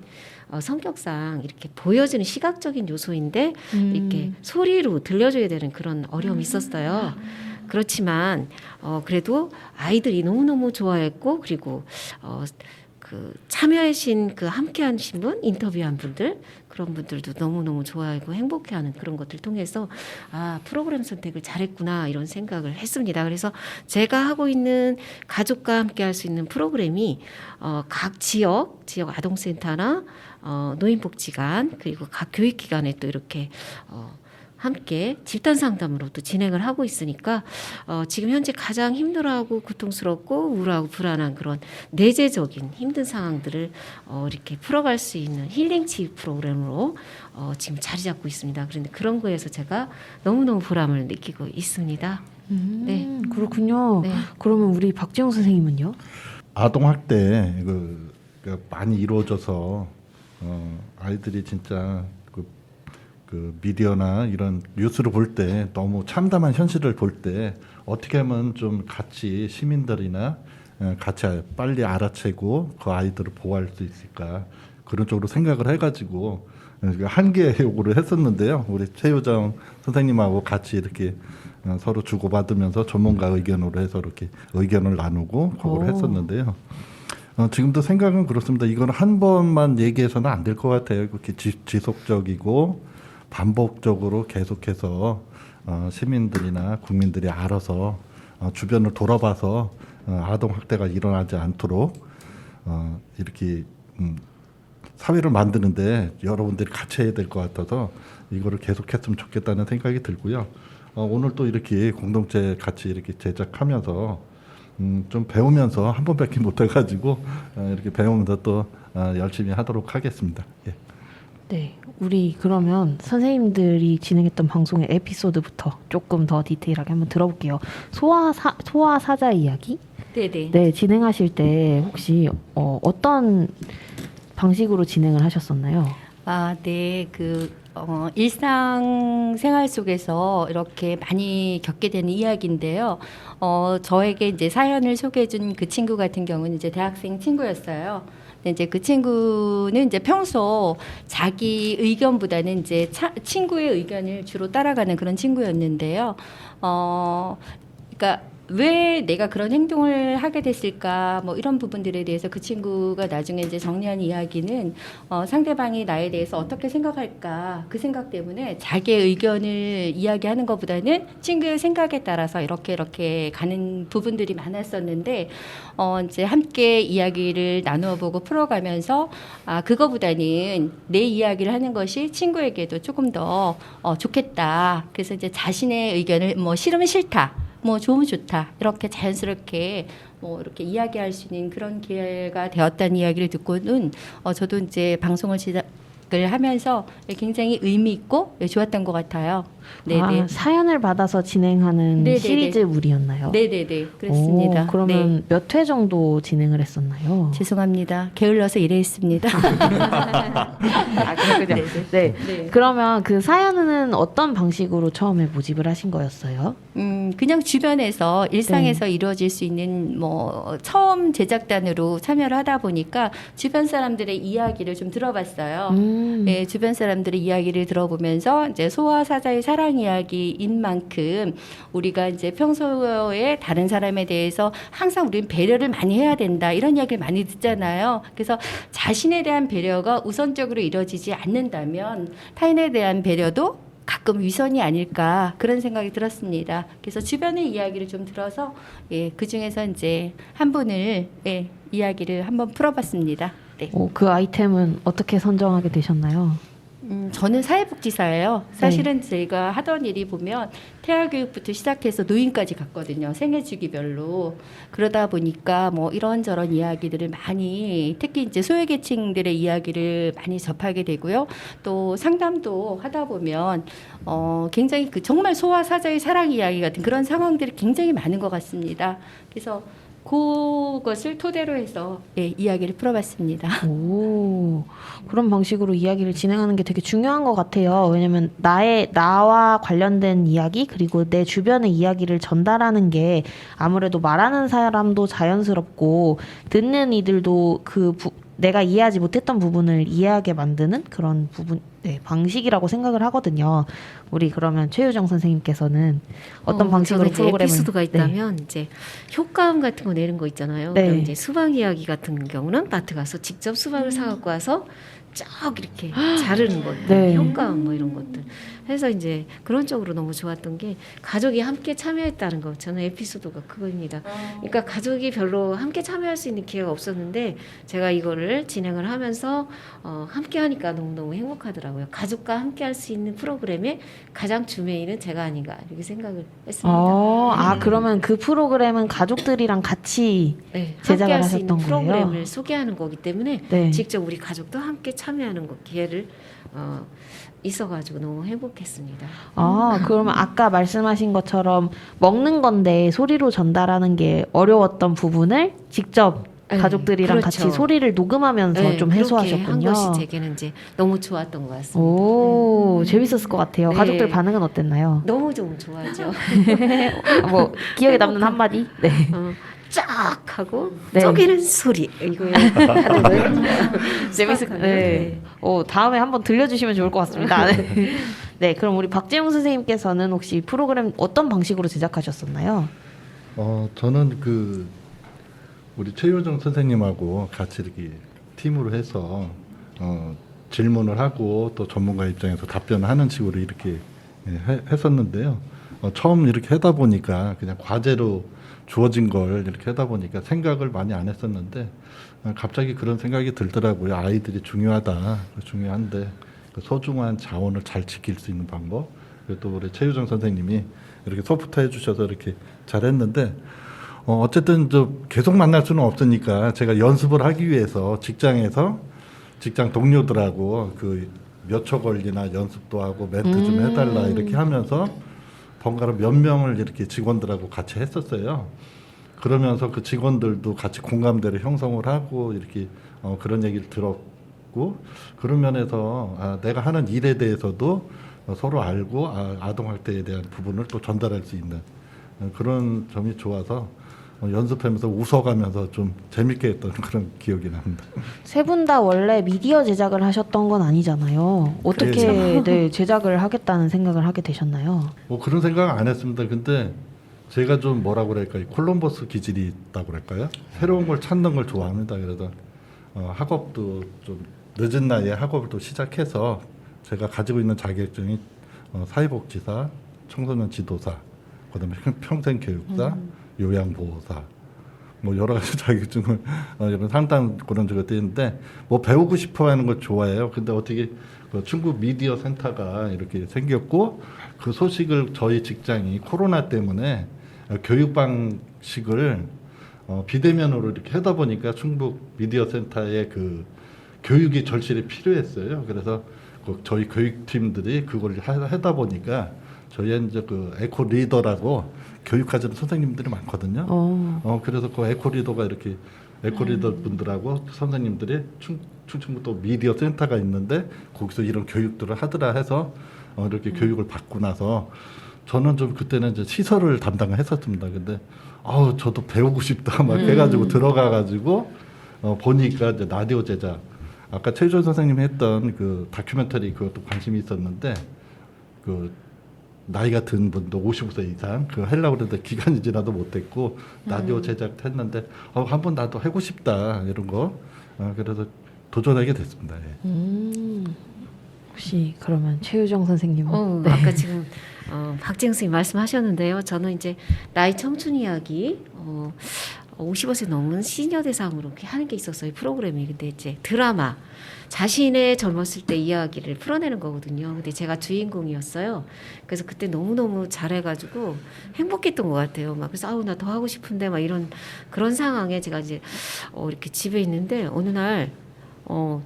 성격상 이렇게 보여지는 시각적인 요소인데 이렇게 소리로 들려줘야 되는 그런 어려움이 있었어요. 그렇지만 그래도 아이들이 너무너무 좋아했고, 그리고 그 참여하신 그 함께하신 분, 인터뷰한 분들, 그런 분들도 너무너무 좋아하고 행복해하는 그런 것들 통해서 프로그램 선택을 잘했구나 이런 생각을 했습니다. 그래서 제가 하고 있는 가족과 함께할 수 있는 프로그램이 각 지역 아동센터나 노인복지관, 그리고 각 교육기관에 또 이렇게 함께 집단 상담으로 또 진행을 하고 있으니까 지금 현재 가장 힘들어하고 고통스럽고 우울하고 불안한 그런 내재적인 힘든 상황들을 이렇게 풀어갈 수 있는 힐링 치유 프로그램으로 지금 자리 잡고 있습니다. 그런데 그런 거에서 제가 너무너무 보람을 느끼고 있습니다. 네. 그렇군요. 네. 그러면 우리 박지영 선생님은요? 아동 학대 그 많이 이루어져서 아이들이 진짜 그 미디어나 이런 뉴스를 볼 때 너무 참담한 현실을 볼 때 어떻게 하면 좀 같이 시민들이나 같이 빨리 알아채고 그 아이들을 보호할 수 있을까, 그런 쪽으로 생각을 해가지고 한 개 요구를 했었는데요. 우리 최효정 선생님하고 같이 이렇게 서로 주고받으면서 전문가 의견으로 해서 이렇게 의견을 나누고 그걸 했었는데요. 지금도 생각은 그렇습니다. 이건 한 번만 얘기해서는 안 될 것 같아요. 이렇게 지속적이고 반복적으로 계속해서 시민들이나 국민들이 알아서 주변을 돌아봐서 아동 학대가 일어나지 않도록 이렇게 사회를 만드는데 여러분들이 같이 해야 될 것 같아서 이거를 계속했으면 좋겠다는 생각이 들고요. 오늘 또 이렇게 공동체 같이 이렇게 제작하면서 좀 배우면서 한 번밖에 못 해가지고 이렇게 배우면서 또 열심히 하도록 하겠습니다. 예. 네, 우리 그러면 선생님들이 진행했던 방송의 에피소드부터 조금 더 디테일하게 한번 들어볼게요. 소와 사자 이야기? 네네. 네, 진행하실 때 혹시 어떤 방식으로 진행을 하셨었나요? 네. 일상생활 속에서 이렇게 많이 겪게 되는 이야기인데요. 저에게 이제 사연을 소개해준 그 친구 같은 경우는 이제 대학생 친구였어요. 근데 이제 그 친구는 이제 평소 자기 의견보다는 이제 친구의 의견을 주로 따라가는 그런 친구였는데요. 그러니까 왜 내가 그런 행동을 하게 됐을까 뭐 이런 부분들에 대해서 그 친구가 나중에 이제 정리한 이야기는 상대방이 나에 대해서 어떻게 생각할까 그 생각 때문에 자기의 의견을 이야기하는 것보다는 친구의 생각에 따라서 이렇게 가는 부분들이 많았었는데 이제 함께 이야기를 나누어 보고 풀어가면서 그거보다는 내 이야기를 하는 것이 친구에게도 조금 더 좋겠다. 그래서 이제 자신의 의견을 뭐 싫으면 싫다. 뭐 좋으면 좋다 이렇게 자연스럽게 뭐 이렇게 이야기할 수 있는 그런 기회가 되었다는 이야기를 듣고는 저도 이제 방송을 시작을 하면서 굉장히 의미 있고 좋았던 것 같아요. 네네. 사연을 받아서 진행하는 네네네. 시리즈물이었나요? 네네네 그렇습니다. 오, 그러면 몇 회 정도 진행을 했었나요? 죄송합니다. 게을러서 일했습니다. 그렇군요. 네. 네. 그러면 그 사연은 어떤 방식으로 처음에 모집을 하신 거였어요? 그냥 주변에서 일상에서 이루어질 수 있는 뭐 처음 제작단으로 참여를 하다 보니까 주변 사람들의 이야기를 좀 들어봤어요. 네, 주변 사람들의 이야기를 들어보면서 이제 소아 사자의 사랑 이야기인 만큼 우리가 이제 평소에 다른 사람에 대해서 항상 우리는 배려를 많이 해야 된다 이런 이야기를 많이 듣잖아요. 그래서 자신에 대한 배려가 우선적으로 이루어지지 않는다면 타인에 대한 배려도 가끔 위선이 아닐까 그런 생각이 들었습니다. 그래서 주변의 이야기를 좀 들어서 그 중에서 이제 한 분을 이야기를 한번 풀어봤습니다. 네. 그 아이템은 어떻게 선정하게 되셨나요? 저는 사회복지사예요. 사실은 제가 하던 일이 보면 태아교육부터 시작해서 노인까지 갔거든요. 생애주기별로. 그러다 보니까 뭐 이런저런 이야기들을 많이 특히 이제 소외계층들의 이야기를 많이 접하게 되고요. 또 상담도 하다 보면 굉장히 그 정말 소아 사자의 사랑 이야기 같은 그런 상황들이 굉장히 많은 것 같습니다. 그래서 그것을 토대로 해서 이야기를 풀어봤습니다. 오, 그런 방식으로 이야기를 진행하는 게 되게 중요한 것 같아요. 왜냐면 나와 관련된 이야기 그리고 내 주변의 이야기를 전달하는 게 아무래도 말하는 사람도 자연스럽고 듣는 이들도 내가 이해하지 못했던 부분을 이해하게 만드는 그런 방식이라고 생각을 하거든요. 우리 그러면 최유정 선생님께서는 어떤 방식으로 저는 이제 프로그램을 에피소드가 있다면 이제 효과음 같은 거 내는 거 있잖아요. 네. 그럼 이제 수박 이야기 같은 경우는 마트 가서 직접 수박을 사갖고 와서 쫙 이렇게 자르는 것들, 네. 효과음 뭐 이런 것들. 해서 이제 그런 쪽으로 너무 좋았던 게 가족이 함께 참여했다는 거. 저는 에피소드가 그거입니다. 그러니까 가족이 별로 함께 참여할 수 있는 기회가 없었는데 제가 이거를 진행을 하면서 함께 하니까 너무너무 행복하더라고요. 가족과 함께 할 수 있는 프로그램의 가장 주메인은 제가 아닌가 이렇게 생각을 했습니다. 그러면 그 프로그램은 가족들이랑 같이 네, 제작을 함께 할 수 있는 하셨던 거예요? 프로그램을 소개하는 거기 때문에 네. 직접 우리 가족도 함께 참여하는 기회를 있어가지고 너무 행복했습니다. 그러면 아까 말씀하신 것처럼 먹는 건데 소리로 전달하는 게 어려웠던 부분을 직접 네, 가족들이랑 그렇죠. 같이 소리를 녹음하면서 네, 좀 그렇게 해소하셨군요. 한 것이 제게는 이제 너무 좋았던 것 같습니다. 오, 재밌었을 것 같아요. 네. 가족들 반응은 어땠나요? 너무 좀 좋아하죠. 뭐 기억에 남는 한마디? 네. 쫙 하고 네. 쪼개는 소리 이거요. 재밌을 네. 다음에 한번 들려주시면 좋을 것 같습니다. 네. 네, 그럼 우리 박재용 선생님께서는 혹시 프로그램 어떤 방식으로 제작하셨었나요? 저는 우리 최효정 선생님하고 같이 이렇게 팀으로 해서 질문을 하고 또 전문가 입장에서 답변을 하는 식으로 이렇게 했었는데요. 처음 이렇게 하다 보니까 그냥 과제로 주어진 걸 이렇게 하다 보니까 생각을 많이 안 했었는데 갑자기 그런 생각이 들더라고요. 아이들이 중요한데 그 소중한 자원을 잘 지킬 수 있는 방법. 그리고 또 우리 최유정 선생님이 이렇게 소프트 해주셔서 이렇게 잘했는데 어쨌든 계속 만날 수는 없으니까 제가 연습을 하기 위해서 직장 동료들하고 몇 초 걸리나 연습도 하고 멘트 좀 해달라 이렇게 하면서 번갈아 몇 명을 이렇게 직원들하고 같이 했었어요. 그러면서 그 직원들도 같이 공감대를 형성을 하고 이렇게 그런 얘기를 들었고 그런 면에서 내가 하는 일에 대해서도 서로 알고 아동학대에 대한 부분을 또 전달할 수 있는 그런 점이 좋아서 연습하면서 웃어가면서 좀 재밌게 했던 그런 기억이 납니다. 세 분 다 원래 미디어 제작을 하셨던 건 아니잖아요. 어떻게 네, 제작을 하겠다는 생각을 하게 되셨나요? 뭐 그런 생각 안 했습니다. 근데 제가 좀 뭐라고 그럴까요? 콜럼버스 기질이 있다고 그럴까요? 새로운 걸 찾는 걸 좋아합니다. 그래서 학업도 좀 늦은 나이에 학업을 또 시작해서 제가 가지고 있는 자격증이 사회복지사, 청소년 지도사, 그다음에 평생교육사, 요양보호사, 뭐 여러 가지 자격증을 이런 상당 그런 적이 있는데 뭐 배우고 싶어하는 걸 좋아해요. 근데 어떻게 그 충북 미디어 센터가 이렇게 생겼고 그 소식을 저희 직장이 코로나 때문에 교육 방식을 비대면으로 이렇게 하다 보니까 충북 미디어 센터의 그 교육이 절실히 필요했어요. 그래서 그 저희 교육팀들이 그걸 하다 보니까 저희 이제 그 에코 리더라고 교육하시는 선생님들이 많거든요. 그래서 그 에코 리더가 이렇게 에코 리더 분들하고 선생님들이 충청북 또 미디어 센터가 있는데 거기서 이런 교육들을 하더라 해서 이렇게 교육을 받고 나서 저는 좀 그때는 이제 시설을 담당을 했었습니다. 근데 저도 배우고 싶다 막 해가지고 들어가가지고 보니까 이제 라디오 제작 아까 최준 선생님이 했던 그 다큐멘터리 그것도 관심이 있었는데 그 나이가 든 분도 55세 이상 그 하려고 그랬는데 기간이 지나도 못했고 라디오 제작했는데 한번 나도 하고 싶다 이런 거 그래서 도전하게 됐습니다. 예. 혹시 그러면 최유정 선생님은? 네. 아까 지금 박재영 선생님 말씀하셨는데요. 저는 이제 나이 청춘 이야기 55세 넘은 시니어 대상으로 이렇게 하는 게 있었어요. 프로그램이. 근데 이제 드라마 자신의 젊었을 때 이야기를 풀어내는 거거든요. 근데 제가 주인공이었어요. 그래서 그때 너무너무 잘해가지고 행복했던 것 같아요. 막 그래서 나 더 하고 싶은데 막 이런 그런 상황에 제가 이제 이렇게 집에 있는데 어느 날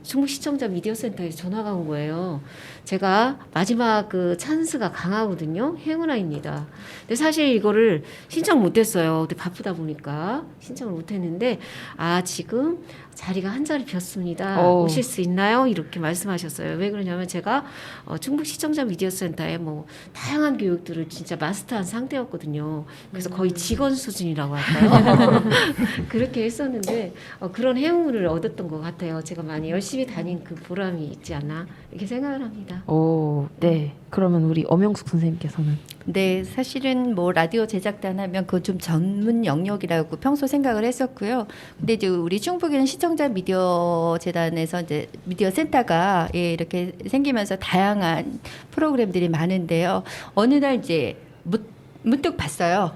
충북 시청자 미디어 센터에서 전화가 온 거예요. 제가 마지막 그 찬스가 강하거든요. 행운아입니다. 근데 사실 이거를 신청 못했어요. 근데 바쁘다 보니까 신청을 못했는데 지금 자리가 한 자리 비었습니다. 오실 수 있나요? 이렇게 말씀하셨어요. 왜 그러냐면 제가 충북 시청자 미디어 센터에 뭐 다양한 교육들을 진짜 마스터한 상태였거든요. 그래서 거의 직원 수준이라고 할까요? 그렇게 했었는데 그런 행운을 얻었던 것 같아요. 제가 많이 열심히 다닌 그 보람이 있지 않나 이렇게 생각을 합니다. 네. 그러면 우리 엄영숙 선생님께서는? 네, 사실은 뭐 라디오 제작단 하면 그 좀 전문 영역이라고 평소 생각을 했었고요. 근데 이제 우리 충북에는 시청자 미디어 재단에서 이제 미디어 센터가 이렇게 생기면서 다양한 프로그램들이 많은데요. 어느 날 이제 문득 봤어요.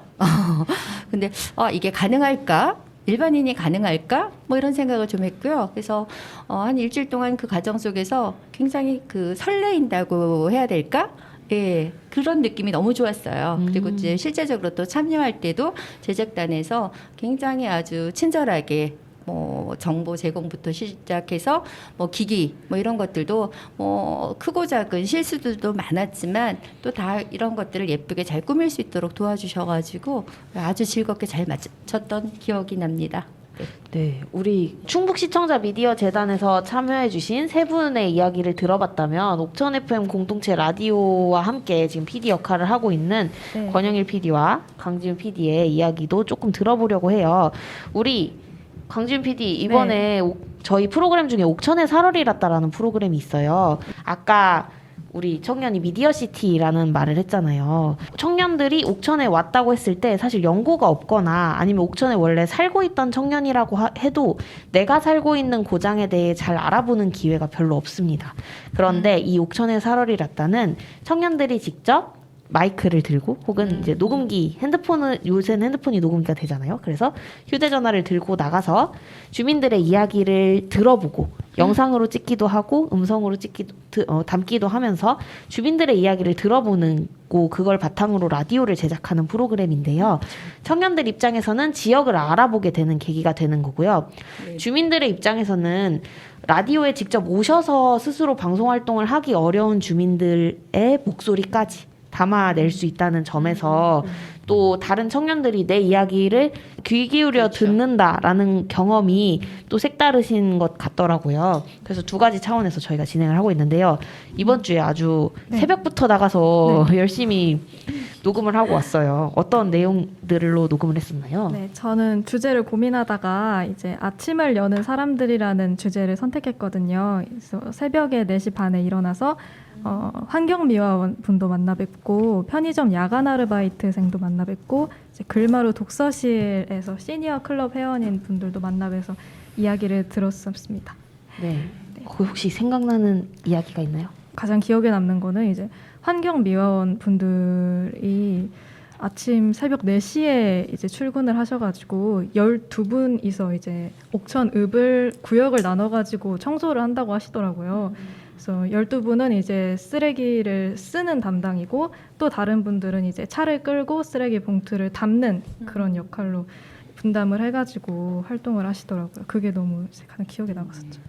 근데 이게 가능할까? 일반인이 가능할까? 뭐 이런 생각을 좀 했고요. 그래서 한 일주일 동안 그 과정 속에서 굉장히 그 설레인다고 해야 될까? 예, 그런 느낌이 너무 좋았어요. 그리고 이제 실제적으로 또 참여할 때도 제작단에서 굉장히 아주 친절하게 뭐 정보 제공부터 시작해서 뭐 기기 뭐 이런 것들도 뭐 크고 작은 실수들도 많았지만 또 다 이런 것들을 예쁘게 잘 꾸밀 수 있도록 도와주셔가지고 아주 즐겁게 잘 마쳤던 기억이 납니다. 네, 우리 충북 시청자 미디어 재단에서 참여해주신 세 분의 이야기를 들어봤다면 옥천 FM 공동체 라디오와 함께 지금 PD 역할을 하고 있는 네. 권영일 PD와 강지훈 PD의 이야기도 조금 들어보려고 해요. 우리 강지훈 PD 이번에 저희 프로그램 중에 옥천의 살얼이랐다라는 프로그램이 있어요. 아까 우리 청년이 미디어시티라는 말을 했잖아요. 청년들이 옥천에 왔다고 했을 때 사실 연고가 없거나 아니면 옥천에 원래 살고 있던 청년이라고 해도 내가 살고 있는 고장에 대해 잘 알아보는 기회가 별로 없습니다. 그런데 이 옥천의 살얼이랐다는 청년들이 직접 마이크를 들고 혹은 이제 녹음기 요새는 핸드폰이 녹음기가 되잖아요. 그래서 휴대전화를 들고 나가서 주민들의 이야기를 들어보고 영상으로 찍기도 하고 음성으로 담기도 하면서 주민들의 이야기를 들어보는 고 그걸 바탕으로 라디오를 제작하는 프로그램인데요. 청년들 입장에서는 지역을 알아보게 되는 계기가 되는 거고요. 주민들의 입장에서는 라디오에 직접 오셔서 스스로 방송 활동을 하기 어려운 주민들의 목소리까지 담아낼 수 있다는 점에서 또 다른 청년들이 내 이야기를 귀 기울여 듣는다라는 경험이 또 색다르신 것 같더라고요. 그래서 두 가지 차원에서 저희가 진행을 하고 있는데요. 이번 주에 아주 새벽부터 나가서 열심히 녹음을 하고 왔어요. 어떤 내용들로 녹음을 했었나요? 네, 저는 주제를 고민하다가 이제 아침을 여는 사람들이라는 주제를 선택했거든요. 그래서 새벽에 4시 반에 일어나서 환경미화원 분도 만나 뵙고 편의점 야간 아르바이트생도 만나 뵙고 이제 글마루 독서실에서 시니어 클럽 회원인 분들도 만나 뵈서 이야기를 들었었습니다. 네. 혹시 생각나는 이야기가 있나요? 가장 기억에 남는 거는 이제 환경미화원 분들이 아침 새벽 4시에 이제 출근을 하셔가지고 12분이서 이제 옥천읍을 구역을 나눠가지고 청소를 한다고 하시더라고요. 그래서 12분은 이제 쓰레기를 쓰는 담당이고 또 다른 분들은 이제 차를 끌고 쓰레기 봉투를 담는 그런 역할로 분담을 해가지고 활동을 하시더라고요. 그게 너무 가장 기억에 남았었죠.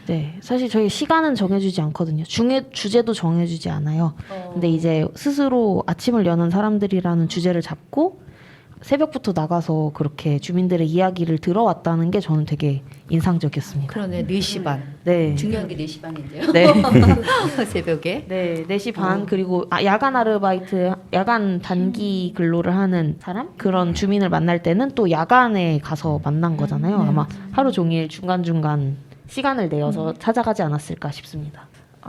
네, 사실 저희 시간은 정해주지 않거든요. 주제도 정해주지 않아요. 근데 이제 스스로 아침을 여는 사람들이라는 주제를 잡고 새벽부터 나가서 그렇게 주민들의 이야기를 들어왔다는 게 저는 되게 인상적이었습니다. 그러네. 4시 반. 네. 중요한 게 4시 반인데요. 네. 새벽에. 네, 4시 반 그리고 야간 아르바이트, 야간 단기 근로를 하는 사람? 그런 주민을 만날 때는 또 야간에 가서 만난 거잖아요. 아마 하루 종일 중간중간 시간을 내어서 찾아가지 않았을까 싶습니다.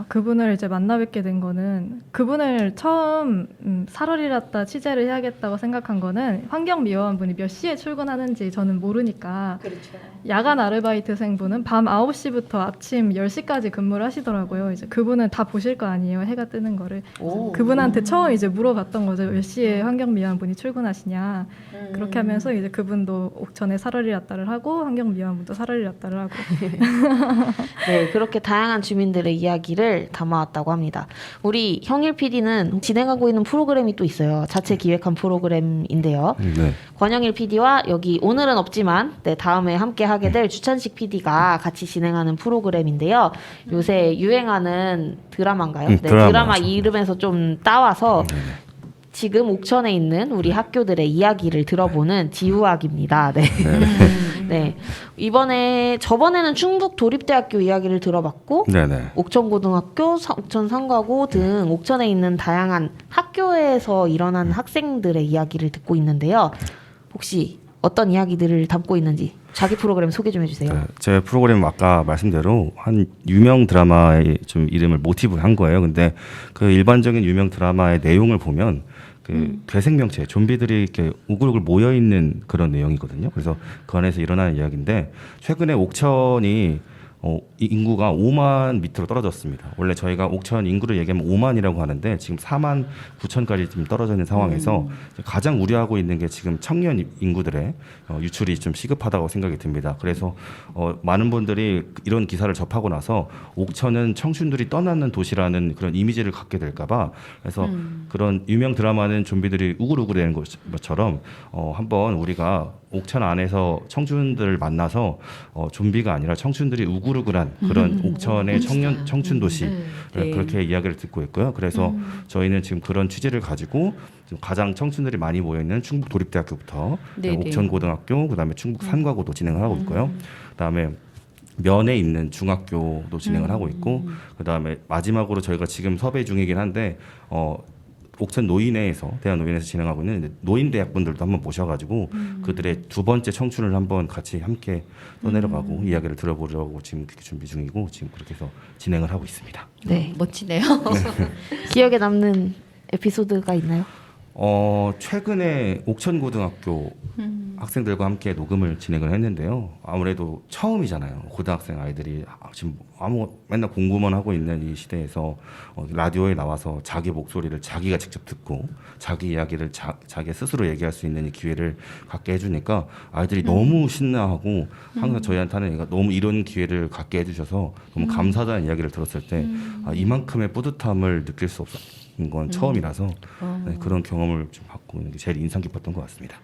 그분을 이제 만나 뵙게 된 거는 그분을 처음 사러리랐다 취재를 해야겠다고 생각한 거는 환경미화원 분이 몇 시에 출근하는지 저는 모르니까 야간 아르바이트생 분은 밤 9시부터 아침 10시까지 근무를 하시더라고요. 이제 그분은 다 보실 거 아니에요. 해가 뜨는 거를. 그분한테 처음 이제 물어봤던 거죠. 몇 시에 환경미화원 분이 출근하시냐. 그렇게 하면서 이제 그분도 옥천에 사러리랐다를 하고 환경미화원 분도 사러리랐다를 하고. 네, 그렇게 다양한 주민들의 이야기를 담아왔다고 합니다. 우리 형일 PD는 진행하고 있는 프로그램이 또 있어요. 자체 기획한 프로그램인데요. 네. 권영일 PD와 여기 오늘은 없지만 다음에 함께 하게 될 주찬식 PD가 같이 진행하는 프로그램인데요. 요새 유행하는 드라마인가요? 네, 드라마 이름에서 좀 따와서 지금 옥천에 있는 우리 학교들의 이야기를 들어보는 지우학입니다. 네. 네. 저번에는 충북 도립대학교 이야기를 들어봤고, 네네. 옥천고등학교, 옥천 상과고 등 옥천에 있는 다양한 학교에서 일어난 학생들의 이야기를 듣고 있는데요. 혹시 어떤 이야기들을 담고 있는지 자기 프로그램 소개 좀 해주세요. 네, 제 프로그램 아까 말씀대로 한 유명 드라마의 좀 이름을 모티브로 한 거예요. 근데 그 일반적인 유명 드라마의 내용을 보면 그 괴생명체 좀비들이 이렇게 우글우글 모여 있는 그런 내용이거든요. 그래서 그 안에서 일어나는 이야기인데 최근에 옥천이 인구가 5만 밑으로 떨어졌습니다. 원래 저희가 옥천 인구를 얘기하면 5만이라고 하는데 지금 4만 9천까지 좀 떨어져 있는 상황에서 가장 우려하고 있는 게 지금 청년 인구들의 유출이 좀 시급하다고 생각이 듭니다. 그래서 많은 분들이 이런 기사를 접하고 나서 옥천은 청춘들이 떠나는 도시라는 그런 이미지를 갖게 될까봐 그래서 그런 유명 드라마는 좀비들이 우글우글대는 것처럼 한번 우리가 옥천 안에서 청춘들을 만나서 좀비가 아니라 청춘들이 우글우글한 그런 옥천의 청춘 도시 그렇게 이야기를 듣고 있고요. 그래서 저희는 지금 그런 취지를 가지고 좀 가장 청춘들이 많이 모여 있는 충북 도립대학교부터 옥천고등학교, 그다음에 충북 산과고도 진행을 하고 있고요. 그다음에 면에 있는 중학교도 진행을 하고 있고, 그다음에 마지막으로 저희가 지금 섭외 중이긴 한데 옥천 노인회에서 대한 노인회에서 진행하고 있는 노인대학분들도 한번 모셔가지고 그들의 두 번째 청춘을 한번 같이 함께 떠내려가고 이야기를 들어보려고 지금 준비 중이고 지금 그렇게 해서 진행을 하고 있습니다. 네, 멋지네요. 기억에 남는 에피소드가 있나요? 최근에 옥천고등학교 학생들과 함께 녹음을 진행을 했는데요. 아무래도 처음이잖아요. 고등학생 아이들이 지금 맨날 공부만 하고 있는 이 시대에서 라디오에 나와서 자기 목소리를 자기가 직접 듣고 자기 이야기를 자기 스스로 얘기할 수 있는 이 기회를 갖게 해주니까 아이들이 너무 신나하고 항상 저희한테는 너무 이런 기회를 갖게 해주셔서 너무 감사하다는 이야기를 들었을 때 이만큼의 뿌듯함을 느낄 수 없었던 건 처음이라서 네, 그런 경험을 좀 갖고 있는 게 제일 인상 깊었던 것 같습니다.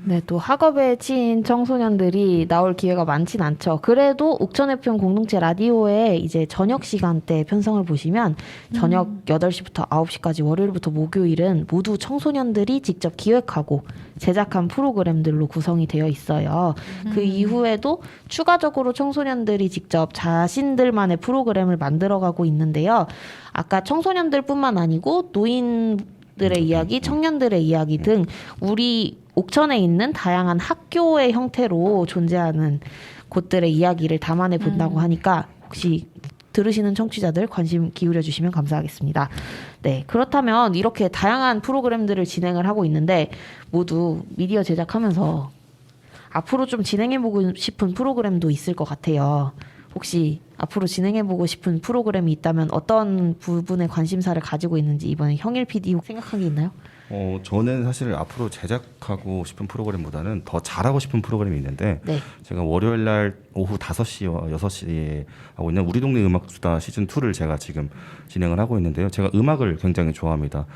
네, 또 학업에 치인 청소년들이 나올 기회가 많진 않죠. 그래도 옥천 FM 공동체 라디오에 이제 저녁 시간대 편성을 보시면 저녁 8시부터 9시까지 월요일부터 목요일은 모두 청소년들이 직접 기획하고 제작한 프로그램들로 구성이 되어 있어요. 그 이후에도 추가적으로 청소년들이 직접 자신들만의 프로그램을 만들어가고 있는데요. 아까 청소년들뿐만 아니고 가족들의 이야기, 청년들의 이야기 등 우리 옥천에 있는 다양한 학교의 형태로 존재하는 곳들의 이야기를 담아내 본다고 하니까 혹시 들으시는 청취자들 관심 기울여 주시면 감사하겠습니다. 네, 그렇다면 이렇게 다양한 프로그램들을 진행을 하고 있는데 모두 미디어 제작하면서 앞으로 좀 진행해보고 싶은 프로그램도 있을 것 같아요. 혹시 앞으로 진행해보고 싶은 프로그램이 있다면 어떤 부분에 관심사를 가지고 있는지 이번에 형일 PD 생각한 게 있나요? 저는 사실 앞으로 제작하고 싶은 프로그램보다는 더 잘하고 싶은 프로그램이 있는데 네. 제가 월요일 날 오후 5시와 6시에 하고 있는 우리 동네 음악수다 시즌 2를 제가 지금 진행을 하고 있는데요. 제가 음악을 굉장히 좋아합니다.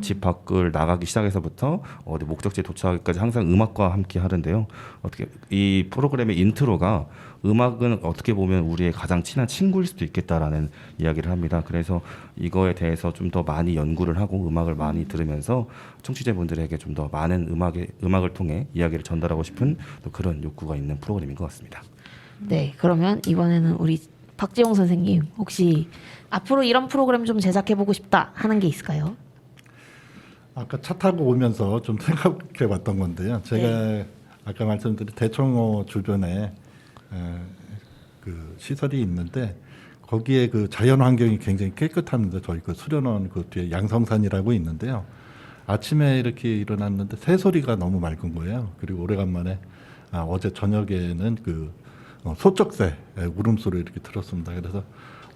집 밖을 나가기 시작해서부터 어디 목적지에 도착하기까지 항상 음악과 함께 하는데요. 어떻게 이 프로그램의 인트로가 음악은 어떻게 보면 우리의 가장 친한 친구일 수도 있겠다라는 이야기를 합니다. 그래서 이거에 대해서 좀 더 많이 연구를 하고 음악을 많이 들으면서 청취자분들에게 좀 더 많은 음악을 통해 이야기를 전달하고 싶은 또 그런 욕구가 있는 프로그램인 것 같습니다. 네, 그러면 이번에는 우리 박재홍 선생님 혹시 앞으로 이런 프로그램 좀 제작해보고 싶다 하는 게 있을까요? 아까 차 타고 오면서 좀 생각해봤던 건데요. 제가 아까 말씀드린 대청호 주변에 그 시설이 있는데 거기에 그 자연 환경이 굉장히 깨끗합니다. 저희 그 수련원 그 뒤에 양성산이라고 있는데요. 아침에 이렇게 일어났는데 새소리가 너무 맑은 거예요. 그리고 오래간만에 어제 저녁에는 그 소쩍새 울음소리 이렇게 들었습니다. 그래서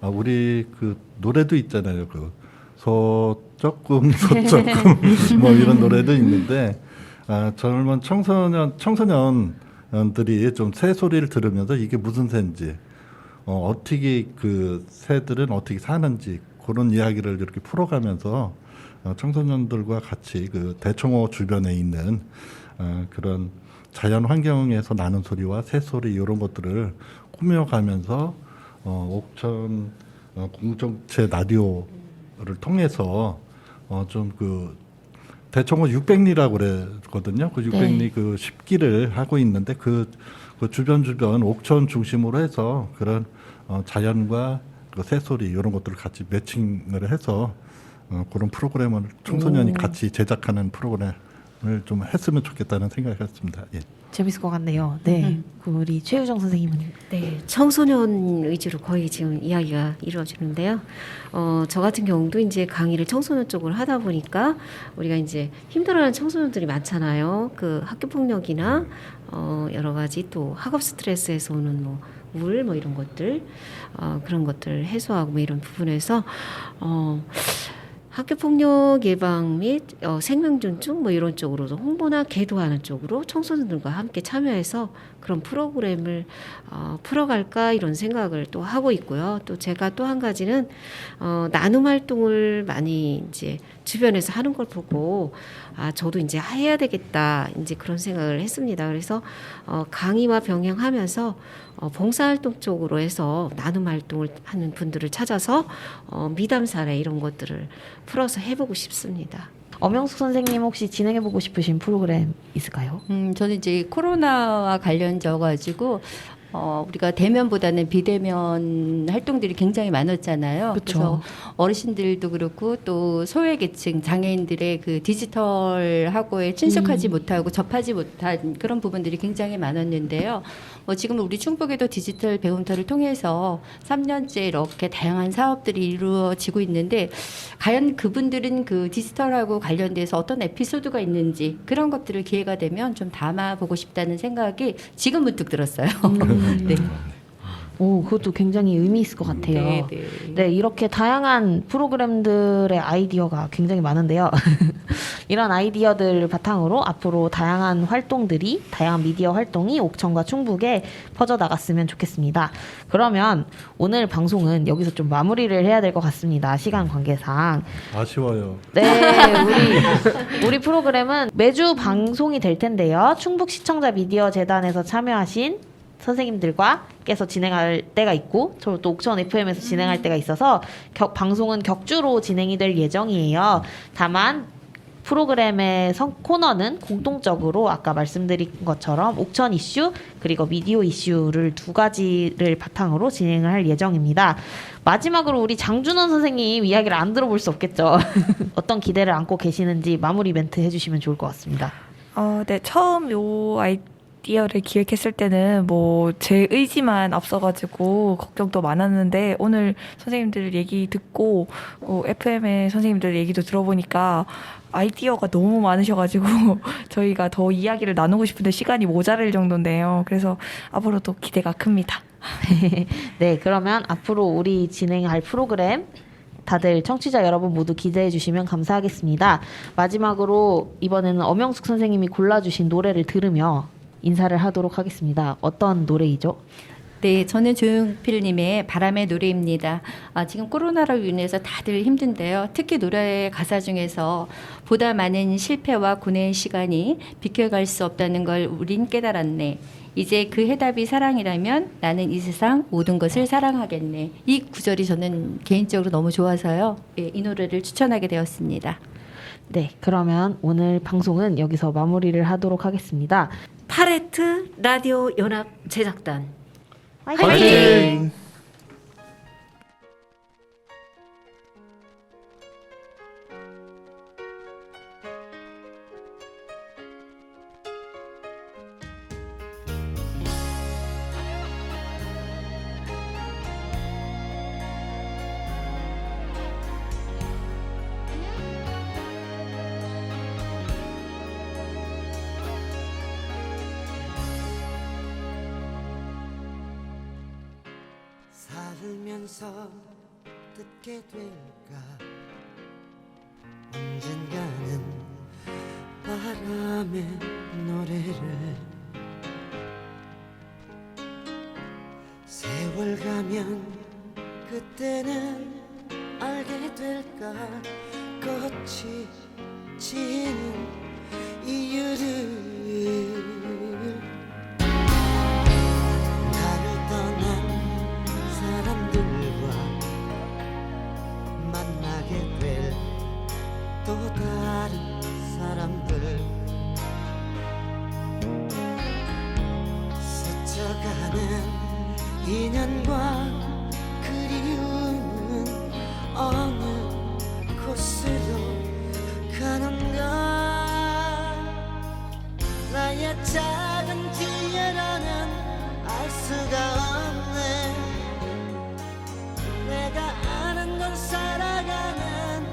우리 그 노래도 있잖아요. 그 소쩍금 뭐 이런 노래도 있는데 젊은 청소년들이 좀 새 소리를 들으면서 이게 무슨 새인지 어떻게 그 새들은 어떻게 사는지 그런 이야기를 이렇게 풀어가면서 청소년들과 같이 그 대청호 주변에 있는 그런 자연 환경에서 나는 소리와 새 소리 이런 것들을 꾸며가면서 옥천 공정체 라디오를 통해서 좀 그 대청호 600리라고 그랬거든요. 그 600리 그 10기를 하고 있는데 그 주변 옥천 중심으로 해서 그런 자연과 그 새소리 이런 것들을 같이 매칭을 해서 그런 프로그램을 청소년이 같이 제작하는 프로그램을 좀 했으면 좋겠다는 생각을 했습니다. 예. 재밌을 것 같네요. 네, 그 우리 최유정 선생님은 네, 청소년 위주로 거의 지금 이야기가 이루어지는데요. 저 같은 경우도 이제 강의를 청소년 쪽으로 하다 보니까 우리가 이제 힘들어하는 청소년들이 많잖아요. 그 학교 폭력이나 여러 가지 또 학업 스트레스에서 오는 뭐 우울 뭐 이런 것들 그런 것들 해소하고 뭐 이런 부분에서 학교 폭력 예방 및 생명 존중 뭐 이런 쪽으로도 홍보나 계도하는 쪽으로 청소년들과 함께 참여해서 그런 프로그램을 풀어갈까 이런 생각을 또 하고 있고요. 또 제가 또 한 가지는 나눔 활동을 많이 이제 주변에서 하는 걸 보고 저도 이제 해야 되겠다 이제 그런 생각을 했습니다. 그래서 강의와 병행하면서 봉사활동 쪽으로 해서 나눔 활동을 하는 분들을 찾아서 미담 사례 이런 것들을 풀어서 해보고 싶습니다. 엄영숙 선생님 혹시 진행해보고 싶으신 프로그램 있을까요? 저는 이제 코로나와 관련져 가지고 우리가 대면보다는 비대면 활동들이 굉장히 많았잖아요. 그쵸. 그래서 어르신들도 그렇고 또 소외계층 장애인들의 그 디지털하고에 친숙하지 못하고 접하지 못한 그런 부분들이 굉장히 많았는데요. 지금 우리 충북에도 디지털 배움터를 통해서 3년째 이렇게 다양한 사업들이 이루어지고 있는데 과연 그분들은 그 디지털하고 관련돼서 어떤 에피소드가 있는지 그런 것들을 기회가 되면 좀 담아보고 싶다는 생각이 지금 문득 들었어요. 네. 오, 그것도 굉장히 의미 있을 것 같아요. 네, 이렇게 다양한 프로그램들의 아이디어가 굉장히 많은데요. 이런 아이디어들 바탕으로 앞으로 다양한 활동들이, 다양한 미디어 활동이 옥천과 충북에 퍼져나갔으면 좋겠습니다. 그러면 오늘 방송은 여기서 좀 마무리를 해야 될 것 같습니다. 시간 관계상. 아쉬워요. 네, 우리 프로그램은 매주 방송이 될 텐데요. 충북 시청자 미디어 재단에서 참여하신 선생님들과께서 진행할 때가 있고 저 또 옥천 FM에서 진행할 때가 있어서 방송은 격주로 진행이 될 예정이에요. 다만 프로그램의 코너는 공통적으로 아까 말씀드린 것처럼 옥천 이슈 그리고 미디어 이슈를 두 가지를 바탕으로 진행을 할 예정입니다. 마지막으로 우리 장준원 선생님 이야기를 안 들어볼 수 없겠죠. 어떤 기대를 안고 계시는지 마무리 멘트 해주시면 좋을 것 같습니다. 네, 처음 요 아이디어를 기획했을 때는 뭐 제 의지만 앞서가지고 걱정도 많았는데 오늘 선생님들 얘기 듣고 FM의 선생님들 얘기도 들어보니까 아이디어가 너무 많으셔가지고 저희가 더 이야기를 나누고 싶은데 시간이 모자랄 정도인데요. 그래서 앞으로도 기대가 큽니다. 네, 그러면 앞으로 우리 진행할 프로그램 다들 청취자 여러분 모두 기대해 주시면 감사하겠습니다. 마지막으로 이번에는 엄영숙 선생님이 골라주신 노래를 들으며 인사를 하도록 하겠습니다. 어떤 노래이죠? 네, 저는 조용필님의 바람의 노래입니다. 지금 코로나로 인해서 다들 힘든데요. 특히 노래의 가사 중에서 보다 많은 실패와 고뇌의 시간이 비켜갈 수 없다는 걸 우린 깨달았네. 이제 그 해답이 사랑이라면 나는 이 세상 모든 것을 사랑하겠네. 이 구절이 저는 개인적으로 너무 좋아서요. 예, 이 노래를 추천하게 되었습니다. 네, 그러면 오늘 방송은 여기서 마무리를 하도록 하겠습니다. 파레트 라디오 연합 제작단 화이팅! 살면서 듣게 될까 언젠가는 바람의 노래를 세월 가면 그때는 알게 될까 꽃이 지는 이유를 나를 떠난 사람들과 만나게 될 또 다른 사람들 스쳐가는 인연과 그리움은 어느 곳으로 가는가 나의 작은 뒤에라는 알 수가 없네 내가 아는 건 살아가는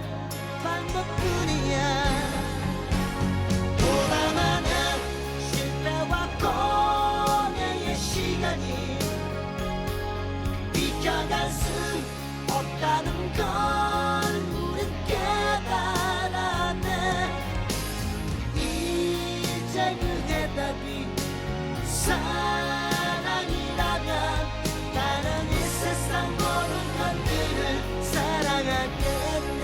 방법뿐이야 보다 많은 실패와 고뇌의 시간이 비켜갈 수 없다는 걸 우린 깨달았네 이제 그 해답이 사랑이라면 나는 이 세상 모든 것들을 사랑하겠네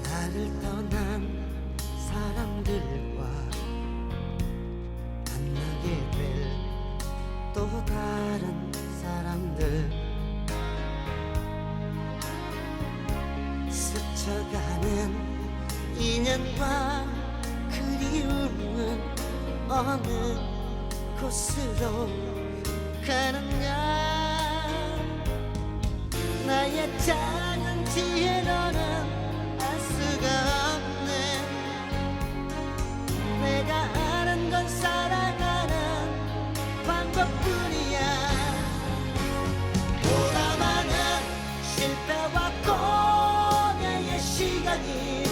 나를 떠난 사람들과 만나게 될 또 다른 사람들 스쳐가는 인연과 그리움은 어느 곳으로 가는가 나의 작은 지혜로는 알 수가 없네 내가 아는 건 살아가는 방법뿐이야 보다 많은 실패와 고뇌의 시간이